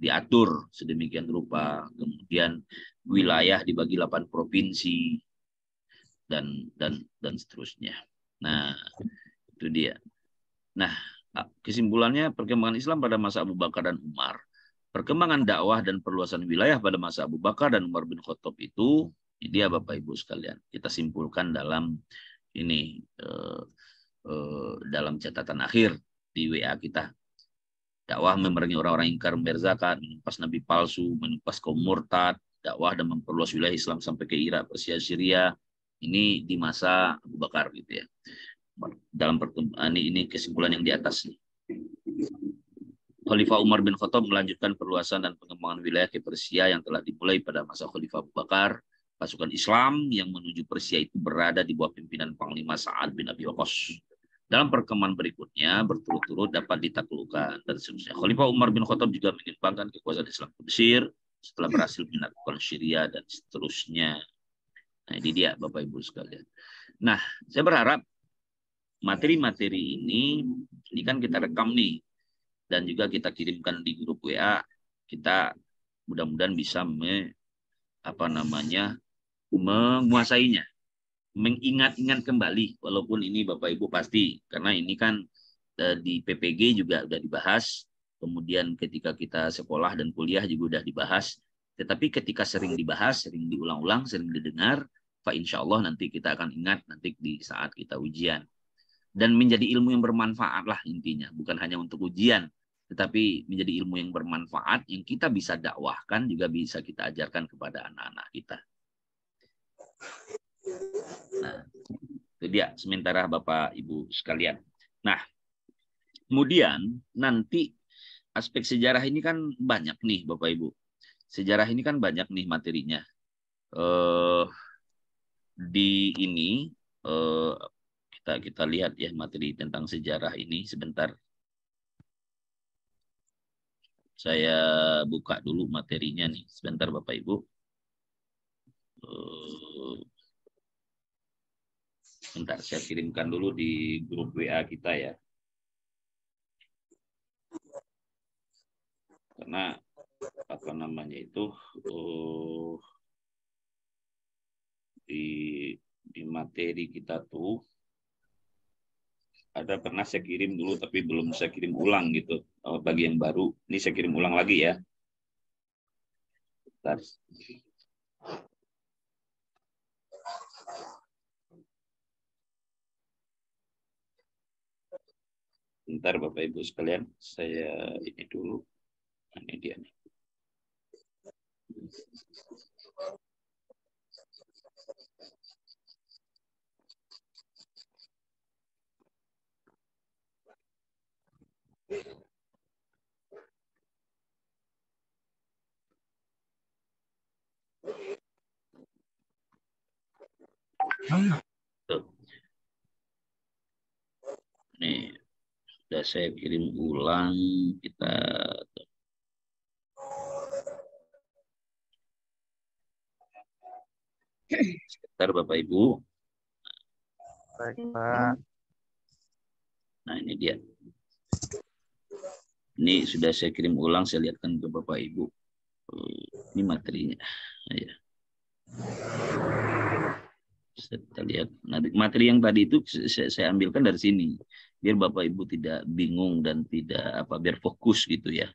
diatur sedemikian rupa, kemudian wilayah dibagi 8 provinsi, dan seterusnya. Nah, itu dia. Nah, kesimpulannya perkembangan Islam pada masa Abu Bakar dan Umar, perkembangan dakwah dan perluasan wilayah pada masa Abu Bakar dan Umar bin Khattab itu, dia Bapak Ibu sekalian, kita simpulkan dalam ini dalam catatan akhir di WA kita. Dakwah memerangi orang-orang ingkar membayar zakat, menumpas nabi palsu, menumpas kaum murtad, dakwah dan memperluas wilayah Islam sampai ke Irak, Persia, Syria. Ini di masa Abu Bakar gitu ya. Dalam pertemuan ini kesimpulan yang di atas nih. Khalifah Umar bin Khattab melanjutkan perluasan dan pengembangan wilayah ke Persia yang telah dimulai pada masa Khalifah Abu Bakar. Pasukan Islam yang menuju Persia itu berada di bawah pimpinan Panglima Sa'ad bin Abi Waqqas. Dalam perkembangan berikutnya berturut-turut dapat ditaklukkan dan seterusnya. Khalifah Umar bin Khattab juga mengembangkan kekuasaan Islam ke Mesir setelah berhasil menaklukkan Syria dan seterusnya. Nah, ini dia Bapak Ibu sekalian. Nah, saya berharap materi-materi ini kan kita rekam nih dan juga kita kirimkan di grup WA. Kita mudah-mudahan bisa menguasainya, mengingat-ingat kembali, walaupun ini Bapak Ibu pasti, karena ini kan di PPG juga udah dibahas, kemudian ketika kita sekolah dan kuliah juga udah dibahas, tetapi ketika sering dibahas, sering diulang-ulang, sering didengar, insya Allah nanti kita akan ingat nanti di saat kita ujian. Dan menjadi ilmu yang bermanfaat lah intinya, bukan hanya untuk ujian, tetapi menjadi ilmu yang bermanfaat yang kita bisa dakwahkan, juga bisa kita ajarkan kepada anak-anak kita. Nah, itu dia sementara Bapak Ibu sekalian. Nah, kemudian nanti aspek sejarah ini kan banyak nih Bapak Ibu. Sejarah ini kan banyak nih materinya. Di ini kita lihat ya materi tentang sejarah ini sebentar. Saya buka dulu materinya nih sebentar Bapak Ibu. Bentar, saya kirimkan dulu di grup WA kita ya. Karena di materi kita tuh ada pernah saya kirim dulu tapi belum saya kirim ulang gitu. Bagi yang baru, ini saya kirim ulang lagi ya. Bentar. Bentar Bapak Ibu sekalian, saya ini dulu. Ini dia nih. Tuh. Nih, sudah saya kirim ulang. Kita sebentar Bapak Ibu. Baik, Pak. Nah, ini dia. Ini sudah saya kirim ulang, saya lihatkan ke Bapak Ibu. Ini materinya. Nah, ya. Kita lihat. Nah, materi yang tadi itu saya ambilkan dari sini. Biar Bapak Ibu tidak bingung dan tidak biar fokus gitu ya.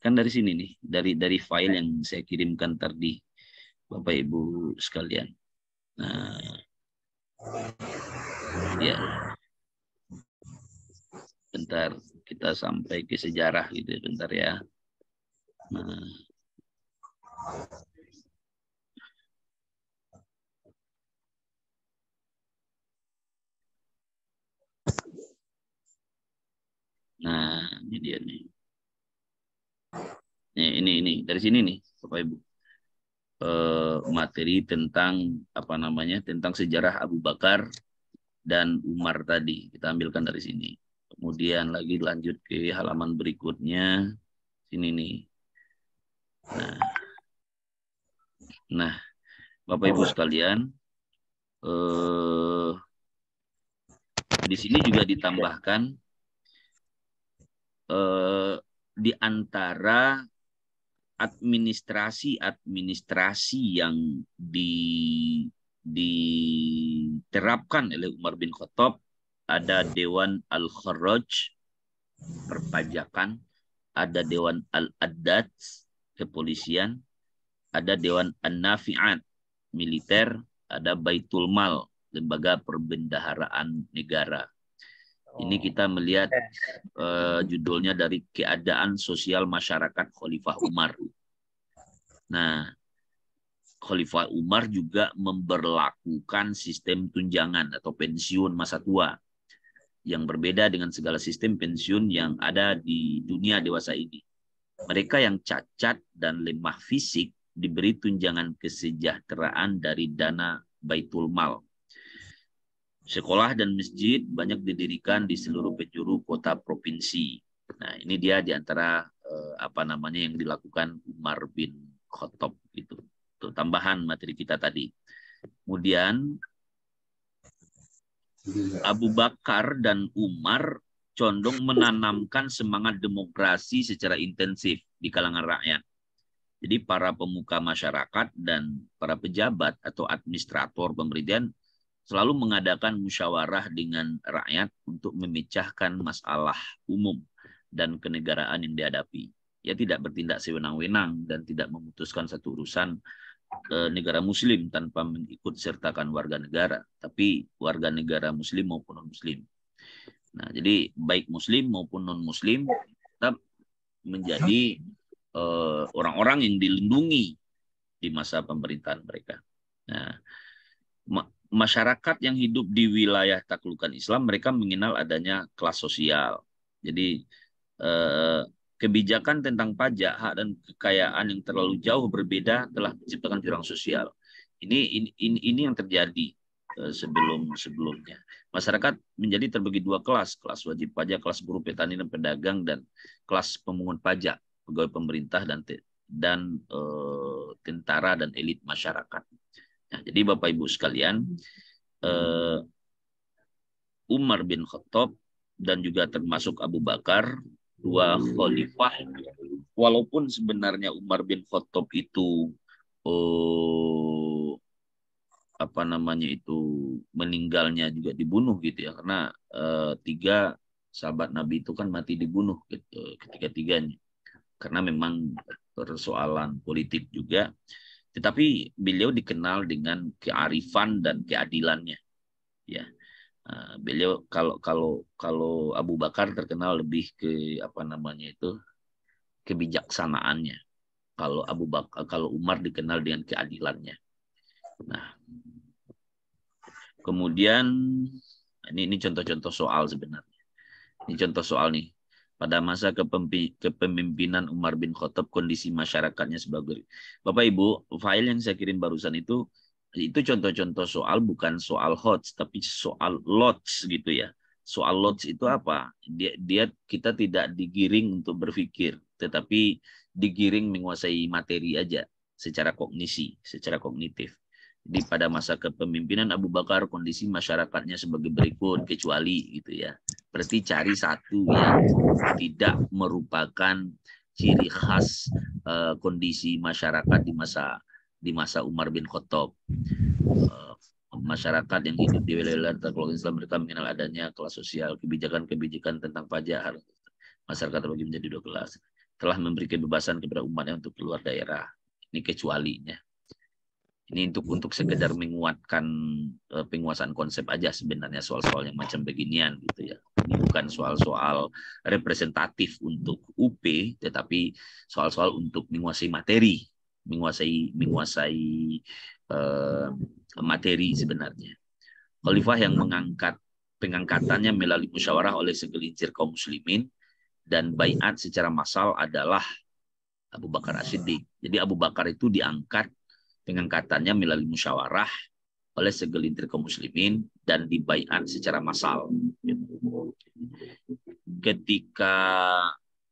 Kan dari sini nih, dari file yang saya kirimkan tadi Bapak Ibu sekalian. Nah, ya. Bentar, kita sampai ke sejarah gitu ya, bentar ya. Nah. Nah, ini dia nih. Ini dari sini nih, Bapak Ibu. Materi tentang tentang sejarah Abu Bakar dan Umar tadi kita ambilkan dari sini. Kemudian lagi lanjut ke halaman berikutnya sini nih. Nah, Bapak Ibu sekalian, di sini juga ditambahkan di antara administrasi yang diterapkan oleh Umar bin Khattab, ada Dewan Al-Kharraj, perpajakan, ada Dewan Al-Addad, kepolisian, ada Dewan An-Nafi'at, militer, ada Baitul Mal, lembaga perbendaharaan negara. Ini kita melihat judulnya dari keadaan sosial masyarakat Khalifah Umar. Nah, Khalifah Umar juga memberlakukan sistem tunjangan atau pensiun masa tua yang berbeda dengan segala sistem pensiun yang ada di dunia dewasa ini. Mereka yang cacat dan lemah fisik diberi tunjangan kesejahteraan dari dana Baitul Mal. Sekolah dan masjid banyak didirikan di seluruh penjuru kota provinsi. Nah, ini dia di antara yang dilakukan Umar bin Khattab itu. Itu tambahan materi kita tadi. Kemudian Abu Bakar dan Umar condong menanamkan semangat demokrasi secara intensif di kalangan rakyat. Jadi para pemuka masyarakat dan para pejabat atau administrator pemerintahan selalu mengadakan musyawarah dengan rakyat untuk memecahkan masalah umum dan kenegaraan yang dihadapi. Ya, tidak bertindak sewenang-wenang dan tidak memutuskan satu urusan negara muslim tanpa mengikut sertakan warga negara, tapi warga negara muslim maupun non-muslim. Nah, jadi baik muslim maupun non-muslim tetap menjadi orang-orang yang dilindungi di masa pemerintahan mereka. Nah, masyarakat yang hidup di wilayah taklukan Islam, mereka mengenal adanya kelas sosial. Jadi kebijakan tentang pajak, hak dan kekayaan yang terlalu jauh berbeda telah menciptakan jurang sosial. Ini yang terjadi sebelumnya. Masyarakat menjadi terbagi dua kelas wajib pajak, kelas buruh, petani dan pedagang, dan kelas pemungut pajak, pegawai pemerintah dan tentara dan elit masyarakat. Nah, jadi Bapak Ibu sekalian, Umar bin Khattab dan juga termasuk Abu Bakar, dua khalifah, walaupun sebenarnya Umar bin Khattab itu meninggalnya juga dibunuh gitu ya, karena 3 sahabat Nabi itu kan mati dibunuh gitu, ketiga-tiganya, karena memang persoalan politik juga. Tetapi beliau dikenal dengan kearifan dan keadilannya. Ya, beliau kalau Abu Bakar terkenal lebih ke kebijaksanaannya. Kalau Umar dikenal dengan keadilannya. Nah, kemudian ini contoh-contoh soal sebenarnya. Ini contoh soal nih. Pada masa kepemimpinan Umar bin Khattab, kondisi masyarakatnya sebagai Bapak Ibu, file yang saya kirim barusan itu contoh-contoh soal, bukan soal HOTS, tapi soal LOTS gitu ya. Soal LOTS itu apa? Kita tidak digiring untuk berpikir, tetapi digiring menguasai materi aja secara kognisi, secara kognitif. Jadi pada masa kepemimpinan Abu Bakar, kondisi masyarakatnya sebagai berikut, kecuali gitu ya. Berarti cari satu yang tidak merupakan ciri khas kondisi masyarakat di masa Umar bin Khattab. Masyarakat yang hidup di wilayah terkelompok Islam, mereka mengenal adanya kelas sosial, kebijakan tentang pajak, masyarakat terbagi menjadi 2 kelas, telah memberi kebebasan kepada umatnya untuk keluar daerah. Ini kecualinya. Ini untuk sekedar menguatkan penguasaan konsep aja sebenarnya, soal-soal yang macam beginian gitu ya. Ini bukan soal-soal representatif untuk UP, tetapi soal-soal untuk menguasai materi, menguasai materi sebenarnya. Khalifah yang mengangkat pengangkatannya melalui musyawarah oleh segelintir kaum muslimin dan baiat secara massal adalah Abu Bakar As-Siddiq. Jadi Abu Bakar itu diangkat pengangkatannya melalui musyawarah oleh segelintir kaum muslimin dan dibaiat secara massal. Ketika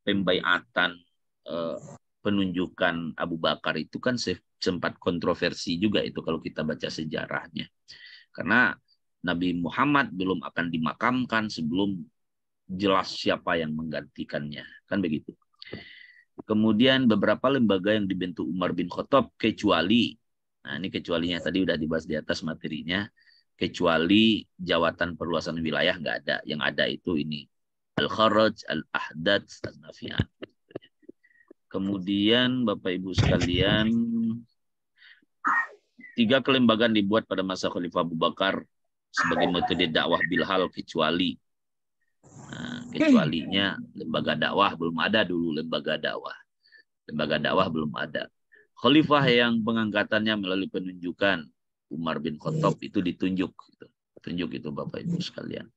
pembaiatan penunjukan Abu Bakar itu kan sempat kontroversi juga itu kalau kita baca sejarahnya. Karena Nabi Muhammad belum akan dimakamkan sebelum jelas siapa yang menggantikannya. Kan begitu. Kemudian beberapa lembaga yang dibentuk Umar bin Khattab kecuali, nah ini kecualinya tadi udah dibahas di atas materinya, kecuali jawatan perluasan wilayah nggak ada. Yang ada itu ini Al-Kharaj, Al-Ahdad, Al-Nafi'an. Kemudian Bapak Ibu sekalian, 3 kelembagaan dibuat pada masa Khalifah Abu Bakar sebagai metode dakwah bilhal kecuali. Nah, kecualinya lembaga dakwah belum ada dulu, lembaga dakwah belum ada. Khalifah yang pengangkatannya melalui penunjukan Umar bin Khattab itu ditunjuk itu Bapak Ibu sekalian.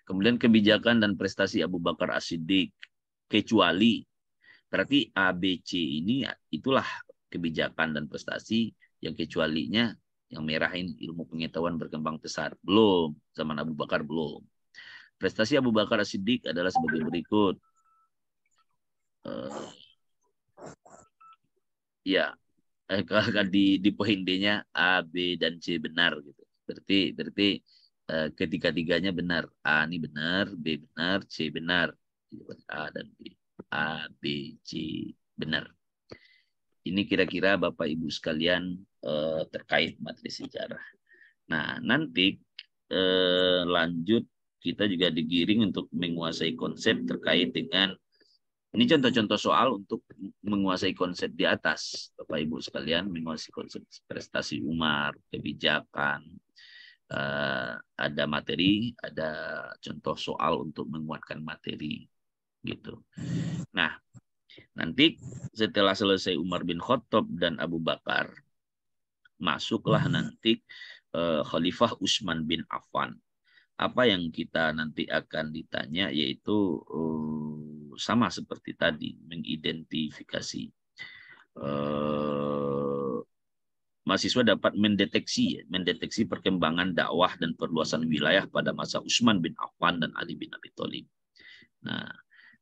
Kemudian kebijakan dan prestasi Abu Bakar As-Siddiq kecuali, berarti ABC ini itulah kebijakan dan prestasi, yang kecualinya yang merahin ilmu pengetahuan berkembang pesat. Belum, zaman Abu Bakar belum. Prestasi Abu Bakar As-Siddiq adalah sebagai berikut. Di poin D-nya A, B, dan C benar gitu. Berarti ketiga-tiganya benar. A ini benar, B benar, C benar. A dan B. A, B, C benar. Ini kira-kira Bapak Ibu sekalian terkait materi sejarah. Nah, nanti lanjut kita juga digiring untuk menguasai konsep terkait dengan, ini contoh-contoh soal untuk menguasai konsep di atas, Bapak Ibu sekalian, menguasai konsep prestasi Umar, kebijakan, ada materi, ada contoh soal untuk menguatkan materi, gitu. Nah, nanti setelah selesai Umar bin Khattab dan Abu Bakar, masuklah nanti Khalifah Utsman bin Affan. Apa yang kita nanti akan ditanya yaitu sama seperti tadi, mengidentifikasi. Mahasiswa dapat mendeteksi perkembangan dakwah dan perluasan wilayah pada masa Utsman bin Affan dan Ali bin Abi Thalib. Nah,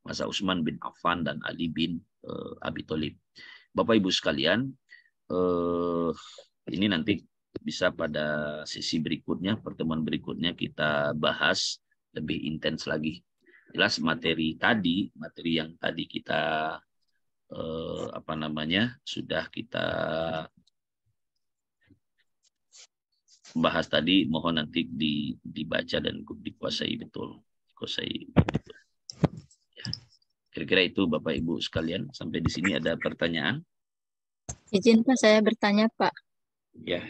masa Utsman bin Affan dan Ali bin Abi Thalib. Bapak Ibu sekalian, ini nanti bisa pada sesi berikutnya, pertemuan berikutnya kita bahas lebih intens lagi. Jelas materi yang tadi kita sudah kita bahas tadi, mohon nanti dibaca dan dikuasai betul. Ya. Kira-kira itu Bapak Ibu sekalian. Sampai di sini ada pertanyaan? Izin Pak, saya bertanya Pak. Ya.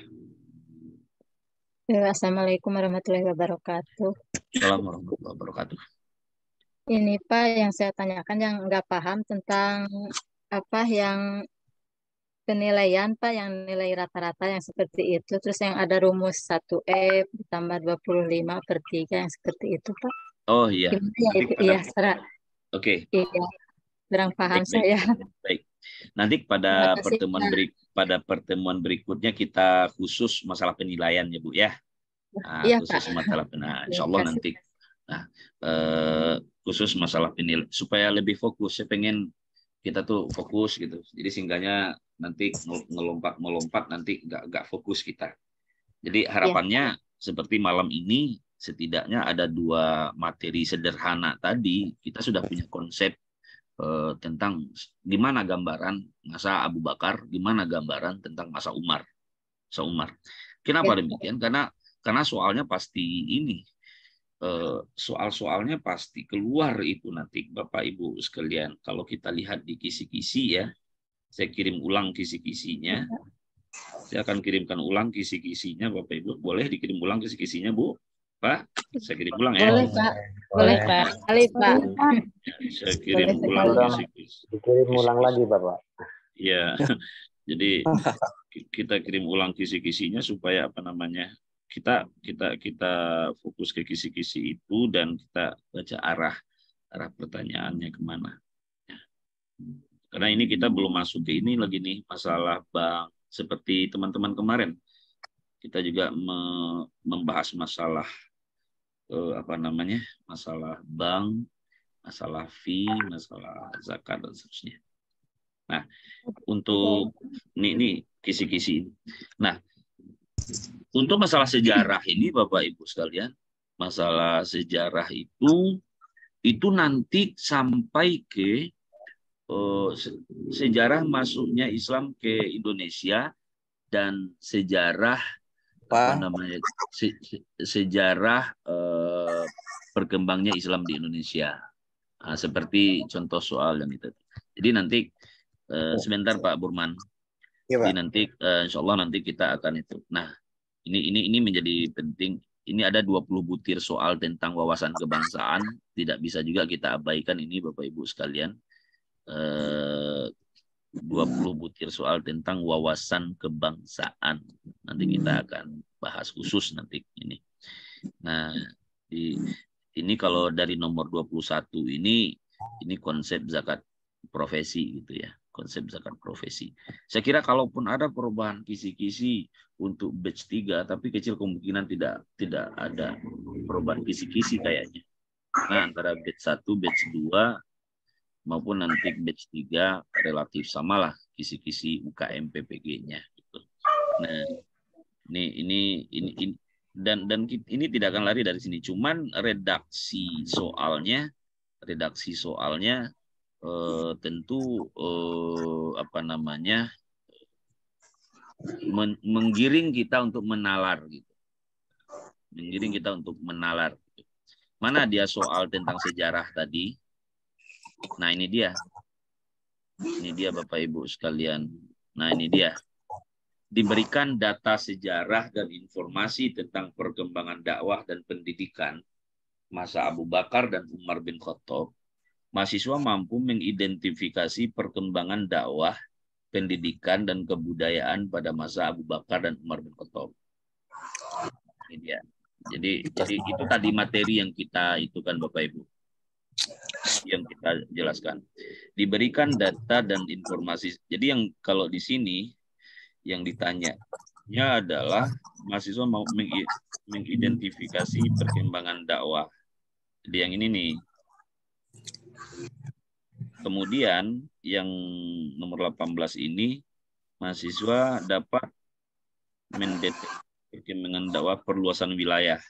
Assalamualaikum warahmatullahi wabarakatuh. Assalamualaikum warahmatullahi wabarakatuh. Ini Pak, yang saya tanyakan yang nggak paham tentang apa yang penilaian Pak, yang nilai rata-rata yang seperti itu, terus yang ada rumus 1F ditambah 25/3 yang seperti itu Pak. Oh iya. Gimana ya itu? Iya, Oke, Iya, kurang paham baik, saya. baik. Nanti Terima kasih, Pak. pada pertemuan berikutnya kita khusus masalah penilaian ya Bu ya. Nah, Iya, Pak. khusus masalah insya Terima Allah kasih. nanti. Nah, khusus masalah penilaian supaya lebih fokus. Saya pengen kita tuh fokus gitu. Jadi sehingganya nanti melompat nanti nggak fokus kita. Jadi Iya. harapannya seperti malam ini setidaknya ada 2 materi sederhana tadi kita sudah punya konsep tentang gimana gambaran masa Abu Bakar, gimana gambaran tentang masa Umar. Kenapa Ya. demikian? Karena soalnya pasti ini soal-soalnya pasti keluar itu nanti Bapak Ibu sekalian. Kalau kita lihat di kisi-kisi ya, saya kirim ulang kisi-kisinya. Saya akan kirimkan ulang kisi-kisinya Bapak Ibu. Boleh dikirim ulang kisi-kisinya Bu? Pak, saya kirim ulang ya. Boleh, Pak. Boleh, Pak. Kali, Pak. Saya kirim Boleh ulang sekali. kisi-kisi. Dikirim ulang lagi, Bapak. Ya, jadi kita kirim ulang kisi-kisinya supaya apa namanya kita fokus ke kisi-kisi itu dan kita baca arah pertanyaannya kemana. Karena ini kita belum masuk ke ini lagi nih masalah bank seperti teman-teman kemarin kita juga membahas masalah apa namanya masalah bank, masalah fee, masalah zakat dan seterusnya. Nah, untuk ini kisi-kisi. Nah, untuk masalah sejarah ini Bapak Ibu sekalian, masalah sejarah itu nanti sampai ke sejarah masuknya Islam ke Indonesia dan sejarah apa namanya sejarah berkembangnya Islam di Indonesia. Nah, seperti contoh soal yang itu. Jadi nanti sebentar Pak Burman. Ya, Pak. Jadi nanti insya Allah nanti kita akan itu. Nah, ini menjadi penting. Ini ada 20 butir soal tentang wawasan kebangsaan. Tidak bisa juga kita abaikan ini Bapak Ibu sekalian. 20 butir soal tentang wawasan kebangsaan. Nanti kita akan bahas khusus nanti ini. Nah, ini kalau dari nomor 21 ini konsep zakat profesi gitu ya. Konsep zakat profesi. Saya kira kalaupun ada perubahan kisi-kisi untuk batch 3, tapi kecil kemungkinan tidak ada perubahan kisi-kisi kayaknya. Nah, antara batch 1, batch 2 maupun nanti batch 3 relatif samalah kisi-kisi UKM PPG-nya gitu. Nah, ini dan ini tidak akan lari dari sini. Cuman redaksi soalnya tentu apa namanya menggiring kita untuk menalar gitu. Menggiring kita untuk menalar. Gitu. Mana dia soal tentang sejarah tadi? Nah, ini dia. Ini dia Bapak Ibu sekalian. Nah, ini dia. Diberikan data sejarah dan informasi tentang perkembangan dakwah dan pendidikan masa Abu Bakar dan Umar bin Khattab. Mahasiswa mampu mengidentifikasi perkembangan dakwah, pendidikan, dan kebudayaan pada masa Abu Bakar dan Umar bin Khattab. Ini dia. Jadi itu tadi materi yang kita itu kan Bapak Ibu. Yang kita jelaskan. Diberikan data dan informasi. Jadi yang kalau di sini yang ditanyanya adalah mahasiswa mau mengidentifikasi perkembangan dakwah. Jadi yang ini nih. Kemudian yang nomor 18 ini mahasiswa dapat mendeteksi perkembangan dakwah perluasan wilayah.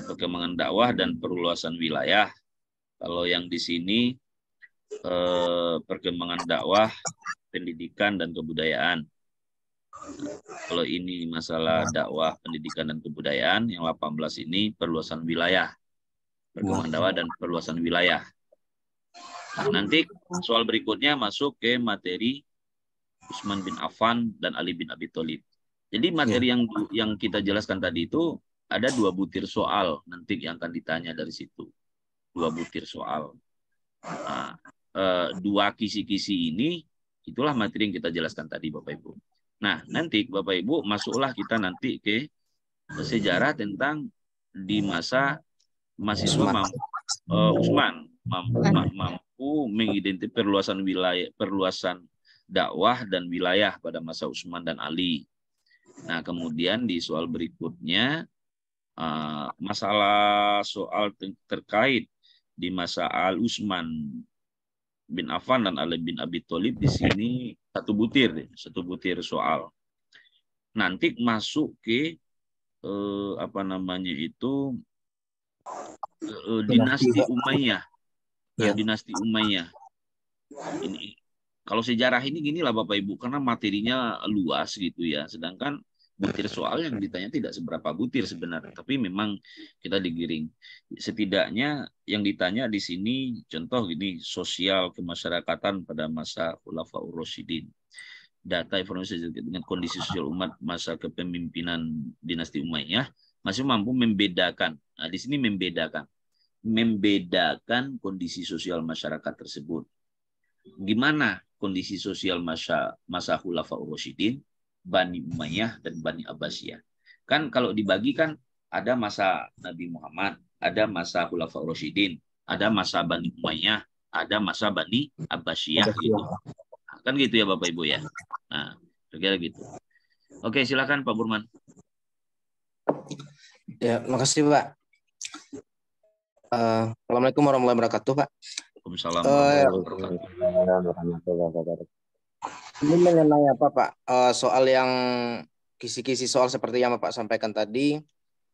Perkembangan dakwah dan perluasan wilayah. Kalau yang di sini perkembangan dakwah, pendidikan dan kebudayaan. Kalau ini masalah dakwah, pendidikan dan kebudayaan, yang 18 ini perluasan wilayah. Perkembangan dakwah dan perluasan wilayah. Nah, nanti soal berikutnya masuk ke materi Utsman bin Affan dan Ali bin Abi Thalib. Jadi materi yang kita jelaskan tadi itu ada 2 butir soal nanti yang akan ditanya dari situ. 2 butir soal. Nah, 2 kisi-kisi ini itulah materi yang kita jelaskan tadi Bapak Ibu. Nah, nanti Bapak Ibu masuklah kita nanti ke sejarah tentang di masa mahasiswa Utsman. mampu mengidentifikasi perluasan dakwah dan wilayah pada masa Utsman dan Ali. Nah, kemudian di soal berikutnya masalah soal terkait di masa Al Utsman bin Affan dan Ali bin Abi Thalib di sini satu butir soal. Nanti masuk ke dinasti Umayyah. Nah, dinasti Umayyah. Ini kalau sejarah ini ginilah Bapak Ibu, karena materinya luas gitu ya. Sedangkan butir soal yang ditanya tidak seberapa butir sebenarnya, tapi memang kita digiring. Setidaknya yang ditanya di sini contoh gini, sosial kemasyarakatan pada masa Khulafaur Rasyidin. Data informasi dengan kondisi sosial umat masa kepemimpinan dinasti Umayyah masih mampu membedakan. Nah, di sini membedakan kondisi sosial masyarakat tersebut. Gimana kondisi sosial masa Khulafaur Rasyidin, Bani Umayyah dan Bani Abbasiyah. Kan kalau dibagi kan ada masa Nabi Muhammad, ada masa Khulafaur Rasyidin, ada masa Bani Umayyah, ada masa Bani Abbasiyah gitu. Kan gitu ya Bapak Ibu ya. Nah, kira-kira gitu. Oke, silakan Pak Burman. Ya, makasih Pak. Assalamualaikum warahmatullahi wabarakatuh Pak. Waalaikumsalam warahmatullahi wabarakatuh. Ini mengenai apa Pak? Soal yang kisi-kisi soal seperti yang Bapak sampaikan tadi,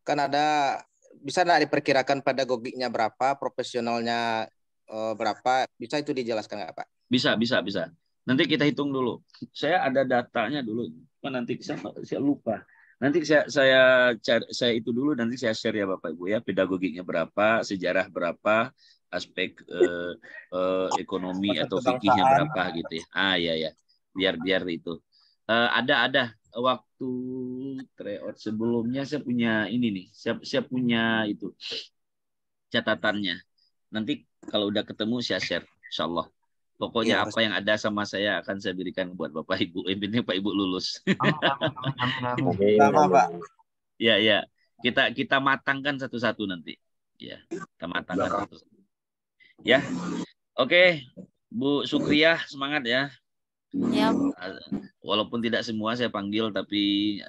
kan ada bisa nggak diperkirakan pedagogiknya berapa, profesionalnya berapa? Bisa itu dijelaskan nggak Pak? Bisa. Nanti kita hitung dulu. Saya ada datanya dulu. Nanti saya lupa. Nanti saya itu dulu, nanti saya share ya Bapak Ibu ya. Pedagogiknya berapa, sejarah berapa, aspek ekonomi atau fikihnya berapa gitu ya. Ya. Biar itu. Ada waktu tryout sebelumnya saya punya ini nih. Saya punya itu catatannya. Nanti kalau udah ketemu saya share insyaallah. Pokoknya apa yang ada sama saya akan saya berikan buat Bapak Ibu. Intinya Pak Ibu lulus. Sama Pak. Ya. Kita matangkan satu-satu nanti. Ya, kita matangkan satu-satu. Ya. Oke, Bu Sukriyah semangat ya. Ya. Walaupun tidak semua saya panggil, tapi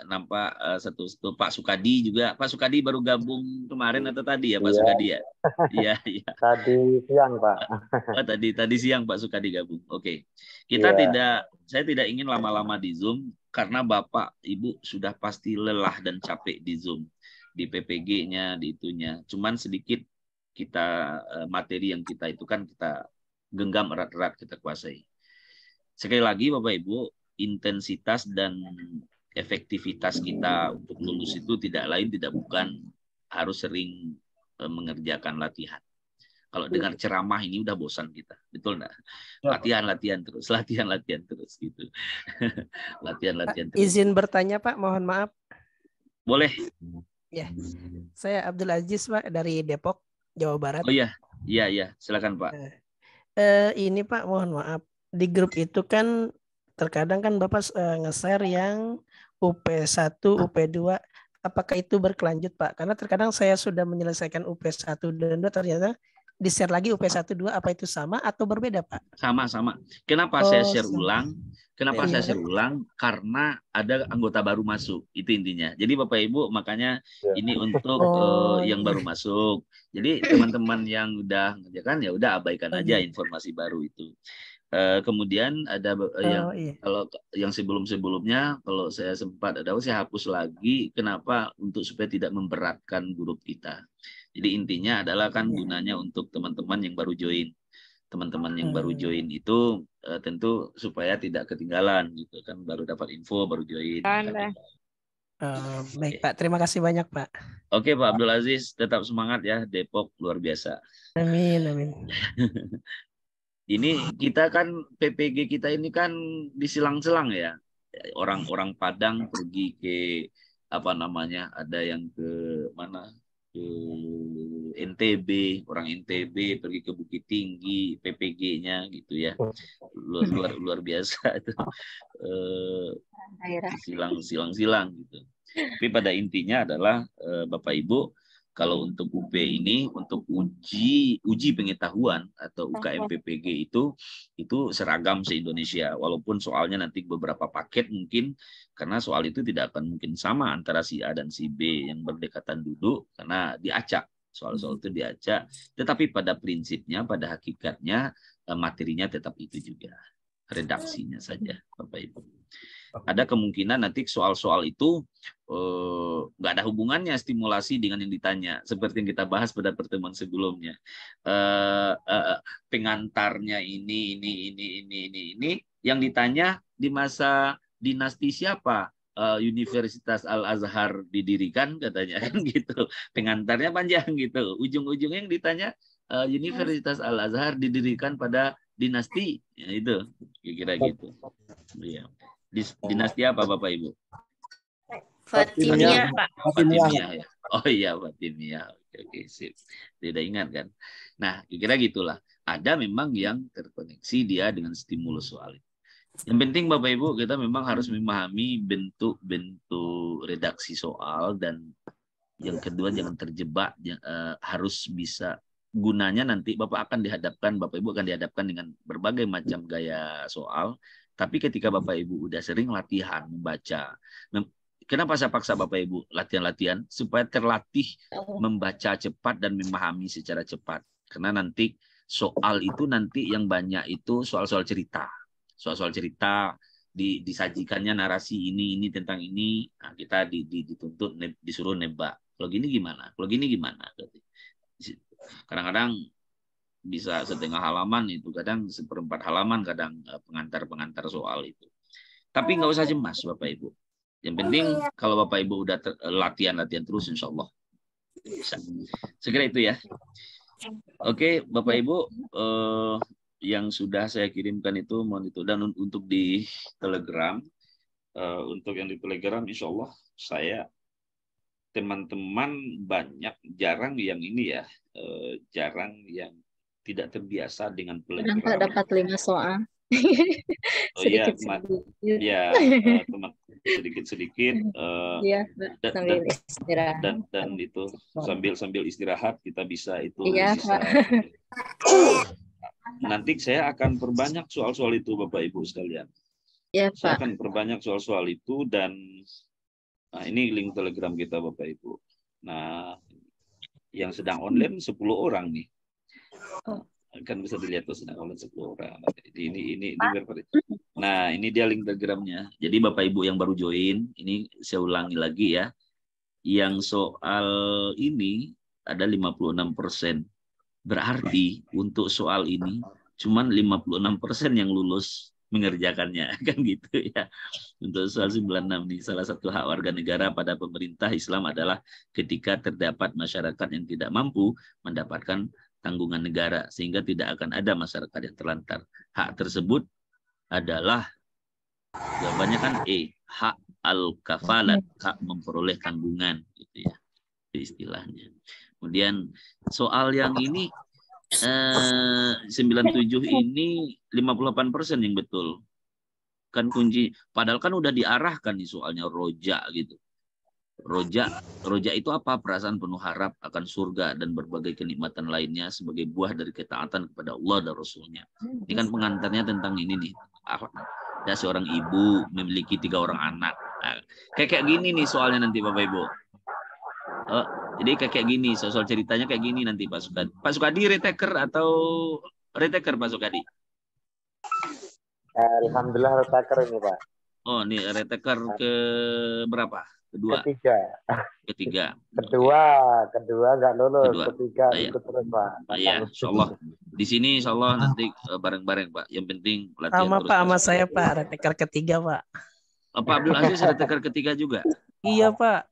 nampak satu Pak Sukadi juga. Pak Sukadi baru gabung kemarin atau tadi ya Pak Sukadi ya? Iya. Tadi siang Pak. Oh, tadi siang Pak Sukadi gabung. Oke. Saya tidak ingin lama-lama di Zoom karena Bapak Ibu sudah pasti lelah dan capek di Zoom, di PPG-nya, di itunya. Cuman sedikit kita materi yang kita itu kan kita genggam erat-erat, kita kuasai. Sekali lagi Bapak Ibu, intensitas dan efektivitas kita untuk lulus itu tidak bukan harus sering mengerjakan latihan. Kalau dengar ceramah ini udah bosan kita, betul nggak? Latihan terus gitu. latihan terus. Izin bertanya Pak, mohon maaf. Boleh. Ya, saya Abdul Aziz Pak dari Depok, Jawa Barat. Oh iya, silakan Pak. Ini Pak, mohon maaf. Di grup itu kan terkadang kan Bapak nge-share yang UP1, UP2. Apakah itu berkelanjut Pak? Karena terkadang saya sudah menyelesaikan UP1 dan 2 ternyata di-share lagi UP1, 2. Apa itu sama atau berbeda Pak? Sama. Kenapa saya share ulang? Saya share ulang? Karena ada anggota baru masuk. Itu intinya. Jadi Bapak Ibu makanya ini untuk yang baru masuk. Jadi teman-teman yang udah ngerjakan ya udah abaikan aja informasi baru itu. Kemudian ada kalau yang sebelumnya kalau saya sempat saya hapus lagi. Kenapa? Untuk supaya tidak memberatkan grup kita. Jadi intinya adalah kan gunanya untuk teman-teman yang baru join. Teman-teman yang baru join itu tentu supaya tidak ketinggalan gitu kan, baru dapat info, baru join. Baik Pak, terima kasih banyak Pak. Oke Pak Abdul Aziz, tetap semangat ya, Depok luar biasa. Amin. Ini kita kan PPG kita ini kan disilang-selang ya. Orang-orang Padang pergi ke ada yang ke mana? Ke NTB, orang NTB pergi ke Bukit Tinggi, PPG-nya gitu ya. Luar biasa itu. Silang gitu. Tapi pada intinya adalah Bapak Ibu Kalau untuk UP ini, untuk uji pengetahuan atau UKM PPG itu seragam se-Indonesia. Walaupun soalnya nanti beberapa paket mungkin, karena soal itu tidak akan mungkin sama antara si A dan si B yang berdekatan duduk, karena diacak. Soal-soal itu diacak. Tetapi pada prinsipnya, pada hakikatnya, materinya tetap itu juga. Redaksinya saja, Bapak Ibu. Ada kemungkinan nanti soal-soal itu nggak ada hubungannya stimulasi dengan yang ditanya, seperti yang kita bahas pada pertemuan sebelumnya. Pengantarnya ini yang ditanya di masa dinasti siapa Universitas Al-Azhar didirikan, katanya kan gitu. Pengantarnya panjang gitu. Ujung-ujungnya yang ditanya Universitas Al-Azhar didirikan pada dinasti, ya itu kira-kira gitu. Iya. Dinasti apa Bapak Ibu? Fatimiyah, Pak. Fatimiyah ya. Oh iya, Fatimiyah. Oke, sip. Tidak ingat kan? Nah, kira-kira gitulah. Ada memang yang terkoneksi dia dengan stimulus soal itu. Yang penting Bapak Ibu, kita memang harus memahami bentuk-bentuk redaksi soal, dan yang kedua jangan terjebak, harus bisa, gunanya nanti Bapak Ibu akan dihadapkan dengan berbagai macam gaya soal. Tapi ketika Bapak Ibu udah sering latihan membaca, kenapa saya paksa Bapak Ibu latihan-latihan? Supaya terlatih membaca cepat dan memahami secara cepat. Karena nanti soal itu nanti yang banyak itu soal-soal cerita. Soal-soal cerita, disajikannya narasi ini tentang ini, nah, kita dituntut disuruh nebak. Kalau gini gimana? Kalau gini gimana? Kadang-kadang bisa setengah halaman itu, kadang seperempat halaman, kadang pengantar soal itu. Tapi nggak usah cemas Bapak Ibu. Yang penting kalau Bapak Ibu udah latihan terus, insya Allah bisa. Segera itu ya. Oke Bapak Ibu, yang sudah saya kirimkan itu mohon itu, dan untuk di Telegram, untuk yang di Telegram insya Allah saya teman-teman banyak, jarang yang ini ya, jarang yang tidak terbiasa dengan Telegram. Kadang dapat 5 soal. Oh iya, Sedikit-sedikit. ya teman sedikit-sedikit, Iya, sambil istirahat. dan itu sambil istirahat kita bisa itu Iya, bisa. Pak. Nanti saya akan perbanyak soal-soal itu Bapak Ibu sekalian. Iya, Saya Pak. akan perbanyak soal-soal itu, dan nah, ini link Telegram kita Bapak Ibu. Nah, yang sedang online 10 orang nih. Kan bisa dilihat tuh sedang online 10 orang. Ini Nah, ini dia link Telegramnya. Jadi Bapak Ibu yang baru join, ini saya ulangi lagi ya. Yang soal ini ada 56%. Berarti untuk soal ini cuman 56% yang lulus mengerjakannya, kan gitu ya. Untuk soal 96 nih, salah satu hak warga negara pada pemerintah Islam adalah ketika terdapat masyarakat yang tidak mampu mendapatkan tanggungan negara, sehingga tidak akan ada masyarakat yang terlantar. Hak tersebut adalah, jawabannya kan hak al-kafalat, hak memperoleh tanggungan, gitu ya, itu istilahnya. Kemudian soal yang ini 97 ini 58% yang betul. Kan kunci, padahal kan udah diarahkan nih soalnya roja gitu. Roja itu apa? Perasaan penuh harap akan surga dan berbagai kenikmatan lainnya sebagai buah dari ketaatan kepada Allah dan Rasulnya. Ini kan pengantarnya tentang ini nih. Ada seorang ibu memiliki 3 orang anak. Nah, kayak gini nih soalnya nanti Bapak Ibu. Jadi kayak gini, soal ceritanya kayak gini nanti Pak Sukadi. Pak Sukadi retaker atau retaker Pak Sukadi? Alhamdulillah retaker ini Pak. Oh, ini retaker ke berapa? Kedua. Ketiga. Kedua nggak lulus. Kedua. Ketiga Iya. ikut terus Pak. Iya, insyaallah. Di sini insyaallah nanti bareng-bareng Pak. Yang penting latihan Sama terus. Pak, sama saya Pak, reteker ketiga Pak. Pak Abdul Aziz reteker ketiga juga. Iya Pak.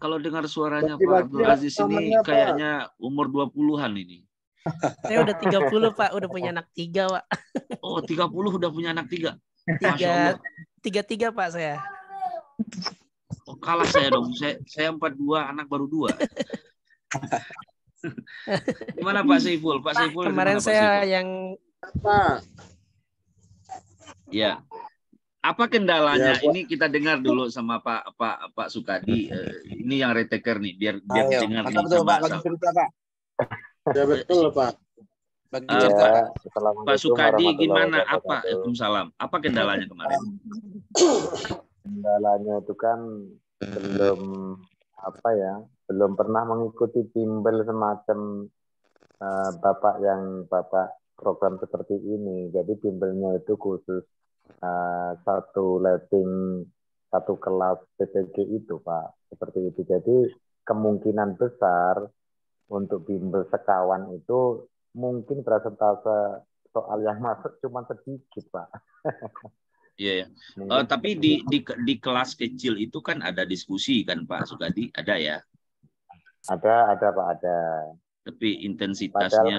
Kalau dengar suaranya Pak Abdul Aziz ini kayaknya umur 20-an ini. Saya udah 30 Pak, udah punya anak 3 Pak. Oh, 30 udah punya anak 3. Masya Allah. 33 Pak saya. Oh, kalah saya dong. Saya 42, anak baru 2. Gimana Pak Saiful? Pak Saiful Kemarin gimana, saya Pak Saiful? yang Ya. Apa kendalanya? Ya, Pak. Ini kita dengar dulu sama Pak Sukadi. Ini yang retaker nih, biar Ayo, dengar mantap nih betul, sama Pak. Bagi cerita, Pak. Ya betul Pak. Bagi Eh, cerita, Pak. Pak Assalamualaikum Sukadi warahmatullahi gimana? Apa? wabarakatuh. Waalaikumsalam. Apa kendalanya kemarin? Kendalanya itu kan belum belum pernah mengikuti bimbel semacam Bapak program seperti ini. Jadi bimbelnya itu khusus satu letting satu kelas PPG itu, Pak. Seperti itu. Jadi kemungkinan besar untuk bimbel sekawan itu mungkin persentase soal yang masuk cuma sedikit, Pak. Iya, ya. Mungkin Tapi di kelas kecil itu kan ada diskusi kan Pak Sukadi? Ada ya? ada Pak, ada. Tapi Padahal kan intensitasnya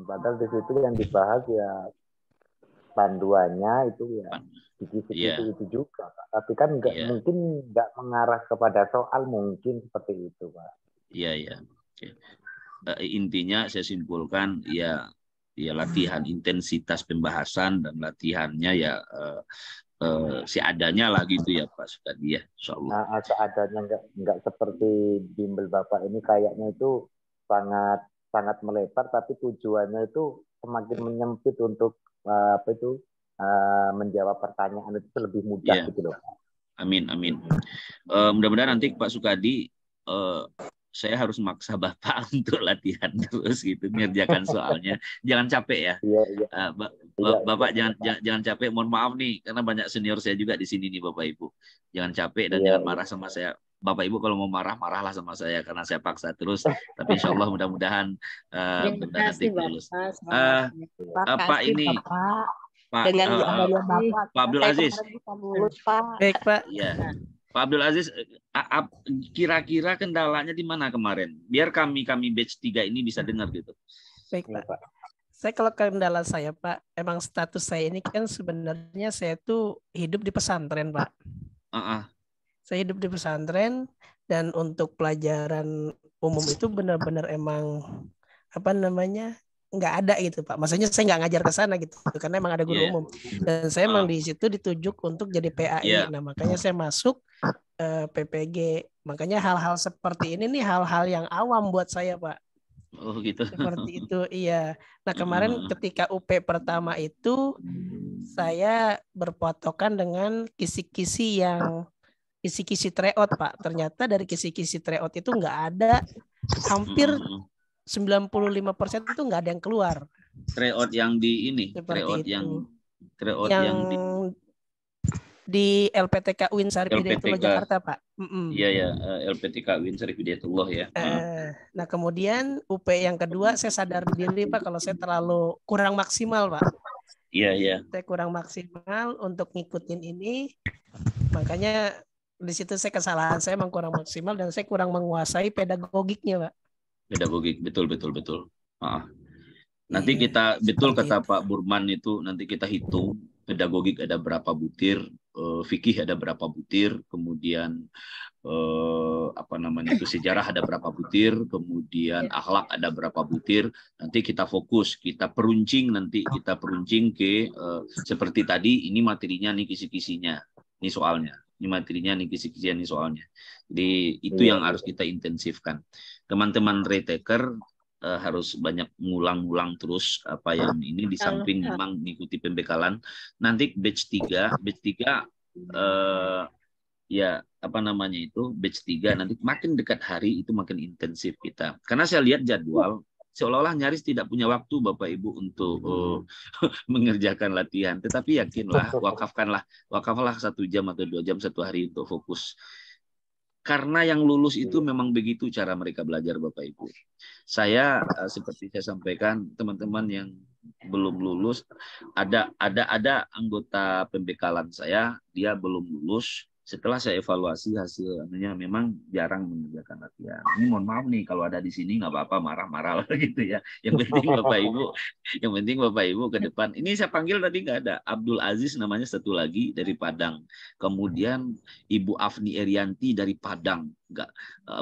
padahal di situ yang dibahas ya panduannya itu ya Iya. itu juga, Pak. Tapi kan Iya. mungkin nggak mengarah kepada soal, mungkin seperti itu, Pak. Iya, ya. Oke. Intinya saya simpulkan ya latihan intensitas pembahasan dan latihannya ya seadanya lah gitu ya Pak Sukadi ya, insyaallah. Nah, seadanya nggak seperti bimbel Bapak ini, kayaknya itu sangat melebar, tapi tujuannya itu semakin menyempit untuk menjawab pertanyaan itu lebih mudah Iya. gitu loh. Amin. Mudah-mudahan nanti Pak Sukadi saya harus maksa Bapak untuk latihan terus gitu, ngerjakan soalnya. Jangan capek ya. Iya. Bapak jangan capek. Mohon maaf nih karena banyak senior saya juga di sini nih Bapak Ibu. Jangan capek dan jangan marah sama saya. Bapak Ibu kalau mau marahlah sama saya karena saya paksa terus. Tapi insya Allah mudah-mudahan Terima nanti kasih, lulus. Bapak. Pak ini Pak Pak Abdul Aziz. Baik, Pak. Ya. Pak Abdul Aziz, kira-kira kendalanya di mana kemarin? Biar kami batch 3 ini bisa dengar gitu. Baik, Pak. Saya kalau kendala saya, Pak, emang status saya ini kan sebenarnya saya tuh hidup di pesantren, Pak. Saya hidup di pesantren dan untuk pelajaran umum itu benar-benar emang nggak ada gitu, Pak. Maksudnya saya nggak ngajar ke sana gitu karena emang ada guru umum dan saya emang di situ ditujuk untuk jadi PAI. Nah makanya saya masuk PPG. Makanya hal-hal seperti ini nih hal-hal yang awam buat saya, Pak. Oh gitu. Seperti itu, iya. Nah kemarin ketika UP pertama itu saya berpatokan dengan kisi-kisi tryout, Pak. Ternyata dari kisi-kisi tryout itu nggak ada, hampir 95% itu nggak ada yang keluar. Tryout yang di ini, tryout yang di LPTK UIN Syarif Hidayatullah Jakarta, Pak. Iya, LPTK UIN Syarif Hidayatullah ya. Nah kemudian UP yang kedua saya sadar diri, Pak, kalau saya terlalu kurang maksimal, Pak. Iya. Saya kurang maksimal untuk ngikutin ini, makanya di situ saya kesalahan saya emang kurang maksimal dan saya kurang menguasai pedagogiknya, Pak. Pedagogik, betul. Nanti kita kata Pak Burman itu nanti kita hitung pedagogik ada berapa butir, fikih ada berapa butir, kemudian sejarah ada berapa butir, kemudian akhlak ada berapa butir. Nanti kita fokus, kita peruncing ke seperti tadi ini materinya nih kisi-kisinya, ini soalnya. Ini materinya nih kisi-kisinya nih soalnya. Jadi itu yang harus kita intensifkan. Teman-teman retaker harus banyak ngulang-ngulang terus apa yang ini di samping memang mengikuti pembekalan. Nanti batch 3 batch 3 nanti makin dekat hari itu makin intensif kita. Karena saya lihat jadwal seolah-olah nyaris tidak punya waktu Bapak Ibu untuk mengerjakan latihan. Tetapi yakinlah, wakaflah 1 jam atau 2 jam satu hari untuk fokus. Karena yang lulus itu memang begitu cara mereka belajar Bapak Ibu. Saya seperti saya sampaikan, teman-teman yang belum lulus, ada anggota pembekalan saya, dia belum lulus. Setelah saya evaluasi hasilnya memang jarang mengerjakan latihan. Ini mohon maaf nih kalau ada di sini nggak apa-apa marah-marah lah gitu ya. Yang penting Bapak Ibu ke depan. Ini saya panggil tadi nggak ada. Abdul Aziz namanya satu lagi dari Padang. Kemudian Ibu Afni Erianti dari Padang.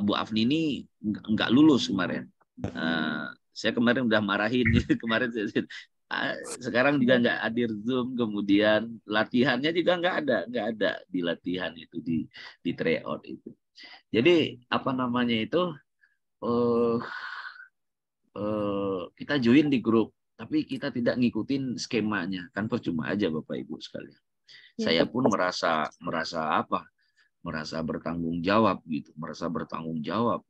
Bu Afni ini nggak lulus kemarin. Saya kemarin udah marahin kemarin Sekarang juga nggak hadir Zoom, kemudian latihannya juga nggak ada di latihan itu di tryout itu. Jadi apa namanya itu kita join di grup, tapi kita tidak ngikutin skemanya, kan percuma aja Bapak Ibu sekalian. Saya pun merasa bertanggung jawab gitu, merasa bertanggung jawab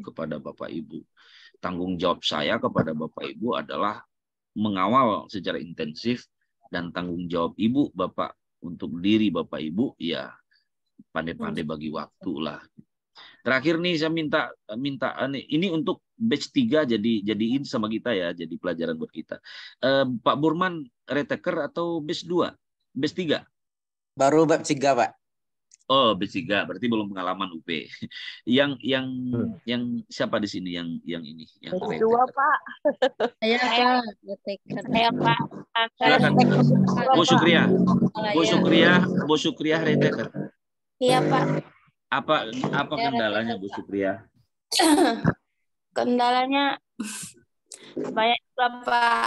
kepada Bapak Ibu. Tanggung jawab saya kepada Bapak Ibu adalah mengawal secara intensif, dan tanggung jawab Ibu Bapak untuk diri Bapak Ibu ya pandai-pandai bagi waktu lah. Terakhir nih saya minta ini untuk batch 3 jadiin sama kita ya, jadi pelajaran buat kita. Pak Burman retaker atau batch 2? Batch 3? Baru bab 3, Pak. Oh, batch 3 berarti belum pengalaman UP. Yang siapa di sini yang ini yang Batch 2, Pak. Saya Pak, retaker. Saya Pak. Silakan Bu Sukriya. Bu Sukriya retaker. Iya, Pak. Apa kendalanya Bu Sukriya? Kendalanya banyak juga, Pak.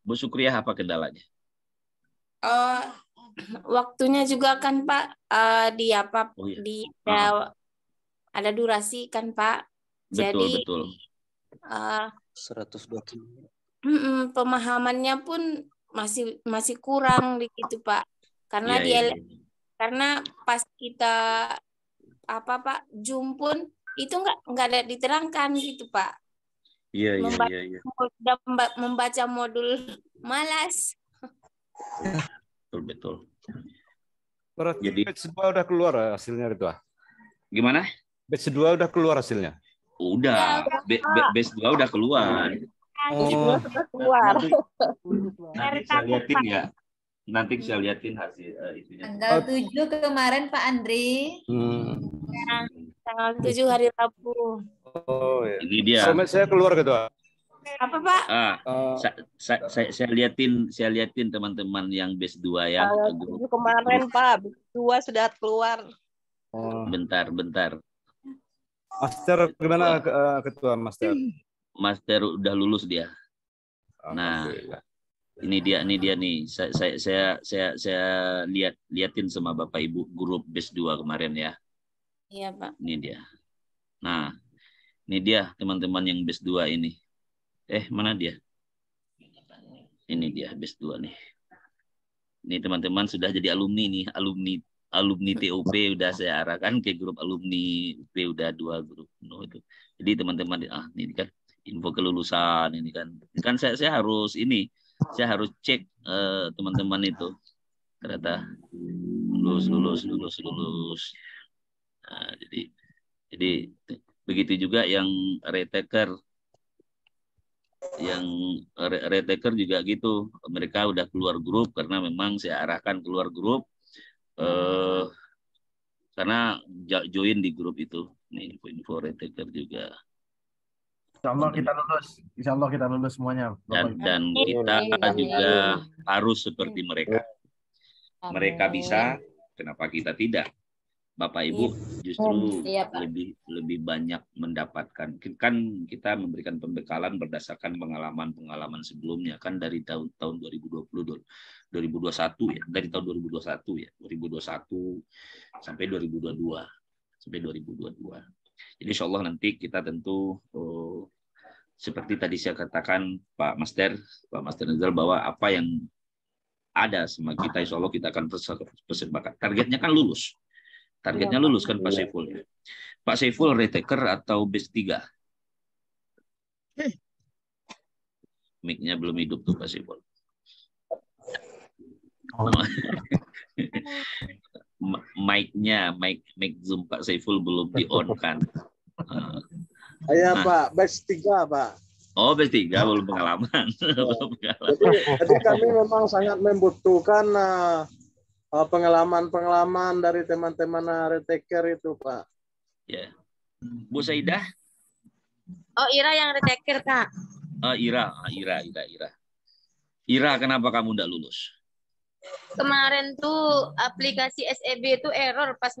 Bu Sukriya apa kendalanya? Waktunya juga kan, Pak, Oh, iya. ada durasi kan, Pak. Jadi Betul. 120. Pemahamannya pun masih kurang gitu, Pak. Karena Iya. karena pas kita Pak Zoom pun itu nggak ada diterangkan gitu, Pak. Iya. Membaca modul malas. Betul. Berarti Jadi batch 2 udah keluar hasilnya itu. gimana? Batch 2 udah keluar hasilnya. Udah. Batch 2 udah keluar. Oh. Keluar. Nanti saya liatin ya. Nanti saya liatin hasil itunya. Tanggal 7 kemarin Pak Andri. Tanggal 7 hari Rabu. Oh iya. Ini dia. Somet saya keluar gitu. Apa, Pak? Saya liatin teman-teman yang batch 2 ya. Tanggal 7 kemarin, Pak. Batch 2 sudah keluar. Bentar. Master gimana ketua Master? Master udah lulus dia. Nah, ini dia nih. Saya liatin sama Bapak Ibu grup batch 2 kemarin ya. Iya, Pak. Ini dia. Nah, ini dia teman-teman yang batch 2 ini. Mana dia? Ini dia batch 2 nih. Ini teman-teman sudah jadi alumni nih, alumni TOP udah saya arahkan ke grup alumni UP udah 2 grup penuh itu. Jadi teman-teman ini kan info kelulusan ini kan saya harus cek teman-teman itu ternyata lulus. Nah, jadi begitu juga yang retaker juga gitu, mereka udah keluar grup karena memang saya arahkan keluar grup karena join di grup itu. Nih info retaker juga. Insya Allah kita lulus semuanya. Dan kita juga harus seperti mereka. Mereka bisa, kenapa kita tidak? Bapak Ibu justru lebih banyak mendapatkan. Kan kita memberikan pembekalan berdasarkan pengalaman sebelumnya kan dari tahun 2021 ya, dari tahun 2021 ya, 2021 sampai 2022 Jadi insya Allah nanti kita tentu seperti tadi saya katakan Pak Master Nazar bahwa apa yang ada sama kita insya Allah kita akan persembahkan. Targetnya kan lulus. Targetnya lulus kan Pak Saiful ya. Pak Saiful retaker atau batch 3? Mic-nya belum hidup tuh Pak Saiful. Mic Zoom Pak Saiful belum di-on kan. Pak, batch 3 Pak. Oh, batch 3 belum pengalaman. Jadi kami memang sangat membutuhkan pengalaman dari teman-teman retaker itu, Pak. Ya. Bu Saidah? Oh, Ira yang retaker, Kak. Ira, kenapa kamu enggak lulus? Kemarin tuh aplikasi SEB itu error pas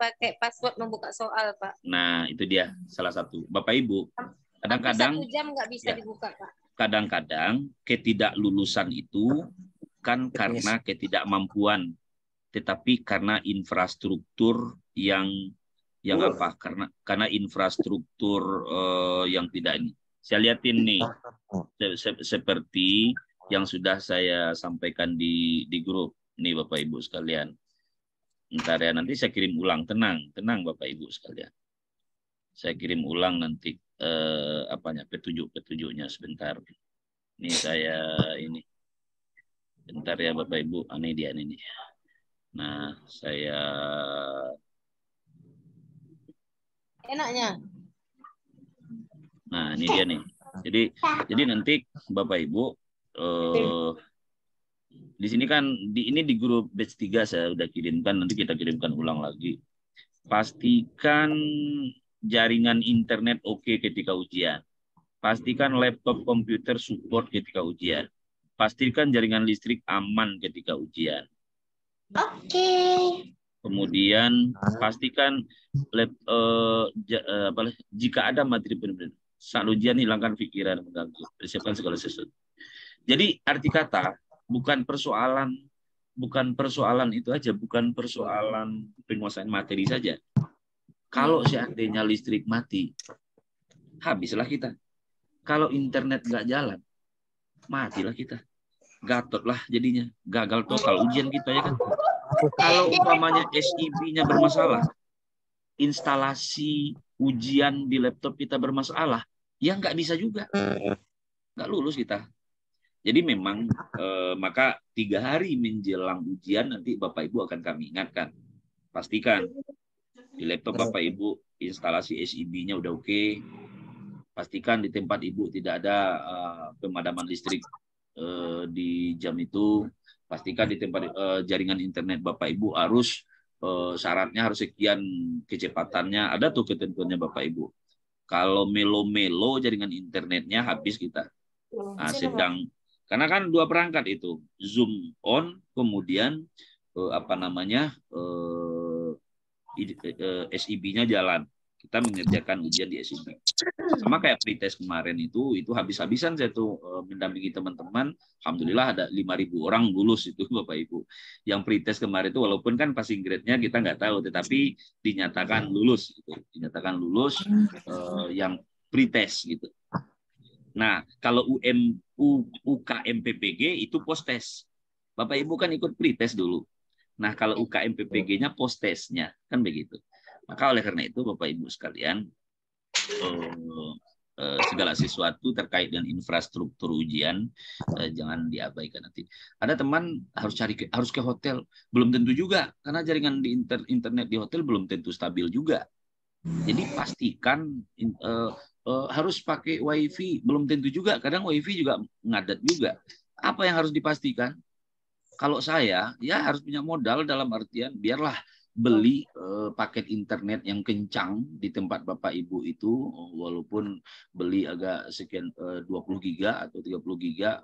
pakai password membuka soal, Pak. Nah, itu dia salah satu. Bapak Ibu, Kadang-kadang 1 jam nggak bisa ya, dibuka, Pak. kadang-kadang ketidaklulusan itu kan karena ketidakmampuan, tetapi karena infrastruktur yang apa? Karena infrastruktur yang tidak ini. Saya lihatin nih, seperti yang sudah saya sampaikan di grup nih Bapak Ibu sekalian. Ntar ya, nanti saya kirim ulang, tenang Bapak Ibu sekalian. Saya kirim ulang nanti petunjuknya sebentar. Ini saya ini. Bentar ya Bapak Ibu, ini dia ini. Nah, saya Enaknya. Nah, ini dia nih. Jadi nanti Bapak Ibu di sini kan ini di grup batch 3 saya udah kirimkan, nanti kita kirimkan ulang lagi. Pastikan jaringan internet oke ketika ujian. Pastikan laptop komputer support ketika ujian. Pastikan jaringan listrik aman ketika ujian. Oke. Kemudian pastikan jika ada materi benar-benar saat ujian hilangkan pikiran mengganggu, persiapkan segala sesuatu. Jadi arti kata bukan persoalan itu aja, bukan persoalan penguasaan materi saja. Kalau seandainya listrik mati, habislah kita. Kalau internet nggak jalan, matilah kita. Gatotlah jadinya, gagal total ujian kita ya kan. Kalau umpamanya SIP-nya bermasalah, instalasi ujian di laptop kita bermasalah, ya nggak bisa juga, nggak lulus kita. Jadi memang maka 3 hari menjelang ujian nanti Bapak Ibu akan kami ingatkan, pastikan di laptop Bapak Ibu instalasi SIP-nya udah oke. Pastikan di tempat Ibu tidak ada pemadaman listrik di jam itu. Pastikan di tempat jaringan internet Bapak Ibu harus syaratnya harus sekian kecepatannya. Ada tuh ketentuannya Bapak Ibu. Kalau melo-melo jaringan internetnya habis kita. Nah, karena kan 2 perangkat itu, Zoom on, kemudian SIP-nya jalan. Kita mengerjakan ujian di SIP. Sama kayak pretest kemarin itu habis-habisan saya tuh mendampingi teman-teman. Alhamdulillah ada 5.000 orang lulus itu Bapak Ibu. Yang pretest kemarin itu walaupun kan passing grade-nya kita nggak tahu, tetapi dinyatakan lulus. Gitu. Dinyatakan lulus yang pretest gitu. Nah, kalau UKM PPG itu post test. Bapak Ibu kan ikut pretest dulu. Nah, kalau UKM PPG-nya post testnya kan begitu. Maka oleh karena itu Bapak Ibu sekalian, segala sesuatu terkait dengan infrastruktur ujian jangan diabaikan nanti. Ada teman harus ke hotel, belum tentu juga karena jaringan di internet di hotel belum tentu stabil juga. Jadi pastikan harus pakai WiFi, belum tentu juga. Kadang WiFi juga ngadat juga. Apa yang harus dipastikan? Kalau saya ya harus punya modal dalam artian biarlah beli paket internet yang kencang di tempat Bapak Ibu itu, walaupun beli agak sekian 20 giga atau 30 giga,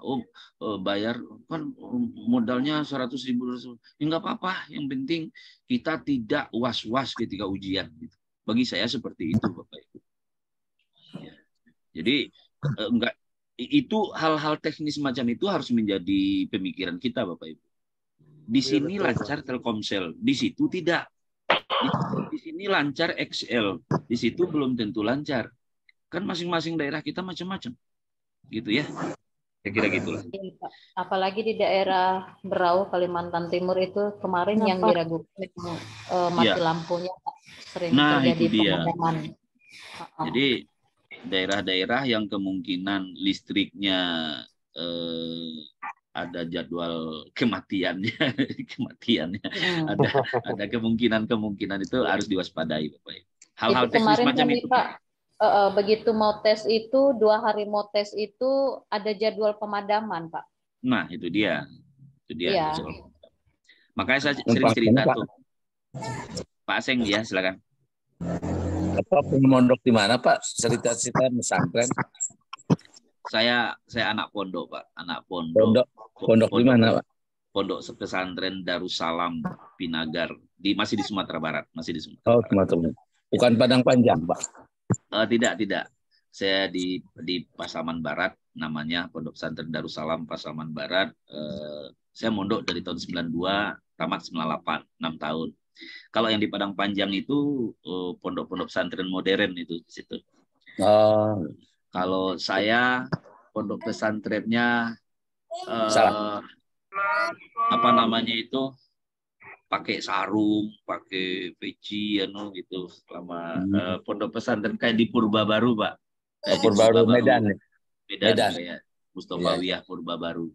bayar kan modalnya 100.000, ya nggak apa-apa, yang penting kita tidak was-was ketika ujian. Bagi saya seperti itu Bapak Ibu. Ya. Jadi enggak, itu hal-hal teknis macam itu harus menjadi pemikiran kita Bapak Ibu. Di sini lancar Telkomsel, di situ tidak. Di sini lancar XL, di situ belum tentu lancar. Kan masing-masing daerah kita macam-macam. Gitu ya. Saya kira gitulah. Apalagi di daerah Berau, Kalimantan Timur itu kemarin yang diragukan mati lampunya sering terjadi pemadaman. Jadi daerah-daerah yang kemungkinan listriknya ada jadwal kematiannya, ada kemungkinan itu harus diwaspadai, Bapak. Hal-hal teknis macam itu. Pak, begitu mau tes itu 2 hari mau tes itu ada jadwal pemadaman, Pak. Nah itu dia. Iya. Makanya saya sering cerita tuh, Pak Aseng ya, silakan. Bapak mondok di mana Pak? Cerita-cerita pesantren. Saya anak pondok Pak, anak pondok. Pondok di mana Pak? Pondok pesantren Darussalam Pinagar, masih di Sumatera Barat, masih di Sumatera. Oh, Sumatera. Bukan Padang Panjang Pak? Tidak. Saya di Pasaman Barat, namanya Pondok Pesantren Darussalam Pasaman Barat. Saya mondok dari tahun 92, tamat 98, 6 tahun. Kalau yang di Padang Panjang itu pondok-pondok pesantren modern itu di situ. Kalau saya pondok pesantrennya apa namanya itu, pakai sarung, pakai peci, gitu. Selama pondok pesantren kayak di Purba Baru, Pak. Purba Baru Medan. Medan kayak Mustofawiyah Purba Baru.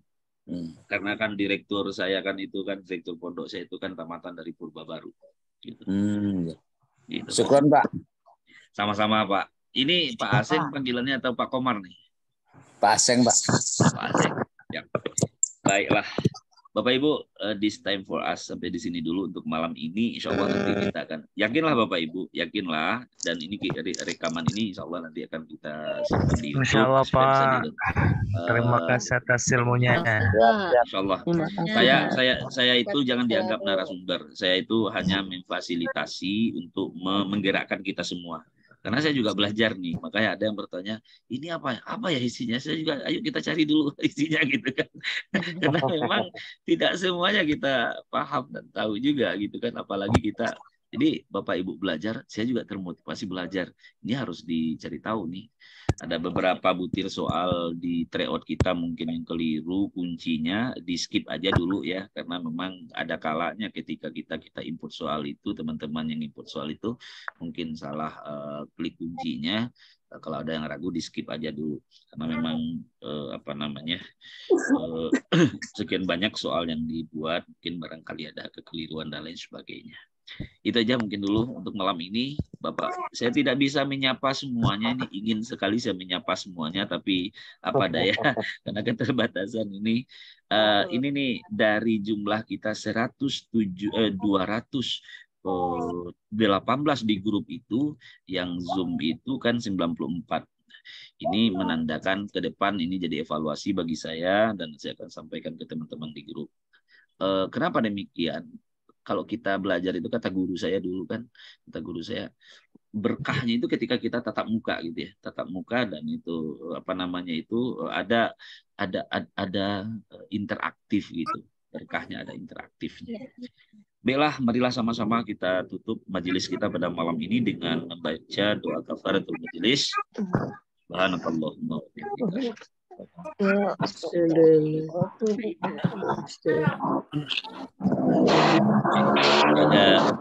Karena kan direktur saya kan itu kan direktur pondok saya itu kan tamatan dari Purba Baru. Gitu. Gitu, Syukron, Pak. Sama-sama, Pak. Ini Pak Aseng panggilannya atau Pak Komar nih? Pak Aseng, Pak. Pak Aseng. Ya. Baiklah. Bapak Ibu, this time for us sampai di sini dulu untuk malam ini. Insya Allah nanti kita akan, yakinlah Bapak Ibu, yakinlah. Dan ini rekaman ini Insya Allah nanti akan kita simpan di YouTube. Insya Allah Pak. Terima kasih atas ilmunya. Insya Allah. Saya itu jangan dianggap narasumber. Saya itu hanya memfasilitasi untuk menggerakkan kita semua. Karena saya juga belajar nih, makanya ada yang bertanya, ini apa ya isinya? Saya juga, ayo kita cari dulu isinya gitu kan. Karena memang tidak semuanya kita paham dan tahu juga gitu kan, apalagi kita. Jadi Bapak Ibu belajar, saya juga termotivasi belajar. Ini harus dicari tahu nih. Ada beberapa butir soal di tryout kita mungkin yang keliru, kuncinya di skip aja dulu ya, karena memang ada kalanya ketika kita input soal itu, teman-teman yang input soal itu mungkin salah klik kuncinya. Kalau ada yang ragu di skip aja dulu, karena memang sekian banyak soal yang dibuat, mungkin barangkali ada kekeliruan dan lain sebagainya. Itu aja mungkin dulu untuk malam ini, Bapak. Saya tidak bisa menyapa semuanya, ini ingin sekali saya menyapa semuanya, tapi apa daya karena keterbatasan ini. Ini nih dari jumlah kita 218 di grup itu, yang Zoom itu kan 94. Ini menandakan ke depan ini jadi evaluasi bagi saya dan saya akan sampaikan ke teman-teman di grup. Kenapa demikian? Kalau kita belajar itu kata guru saya dulu kan, kata guru saya, berkahnya itu ketika kita tatap muka gitu ya, tatap muka dan itu apa namanya itu ada interaktif gitu, berkahnya ada interaktifnya. Baiklah, marilah sama-sama kita tutup majelis kita pada malam ini dengan membaca doa kafaratul majelis. Subhanakallahumma wa bihamdika.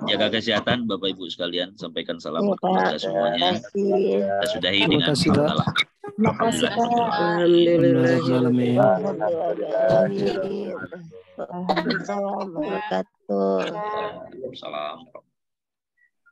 Jaga kesehatan Bapak Ibu sekalian, sampaikan salam kepada semuanya. Kita sudahi dengan hamdalah. Alhamdulillah.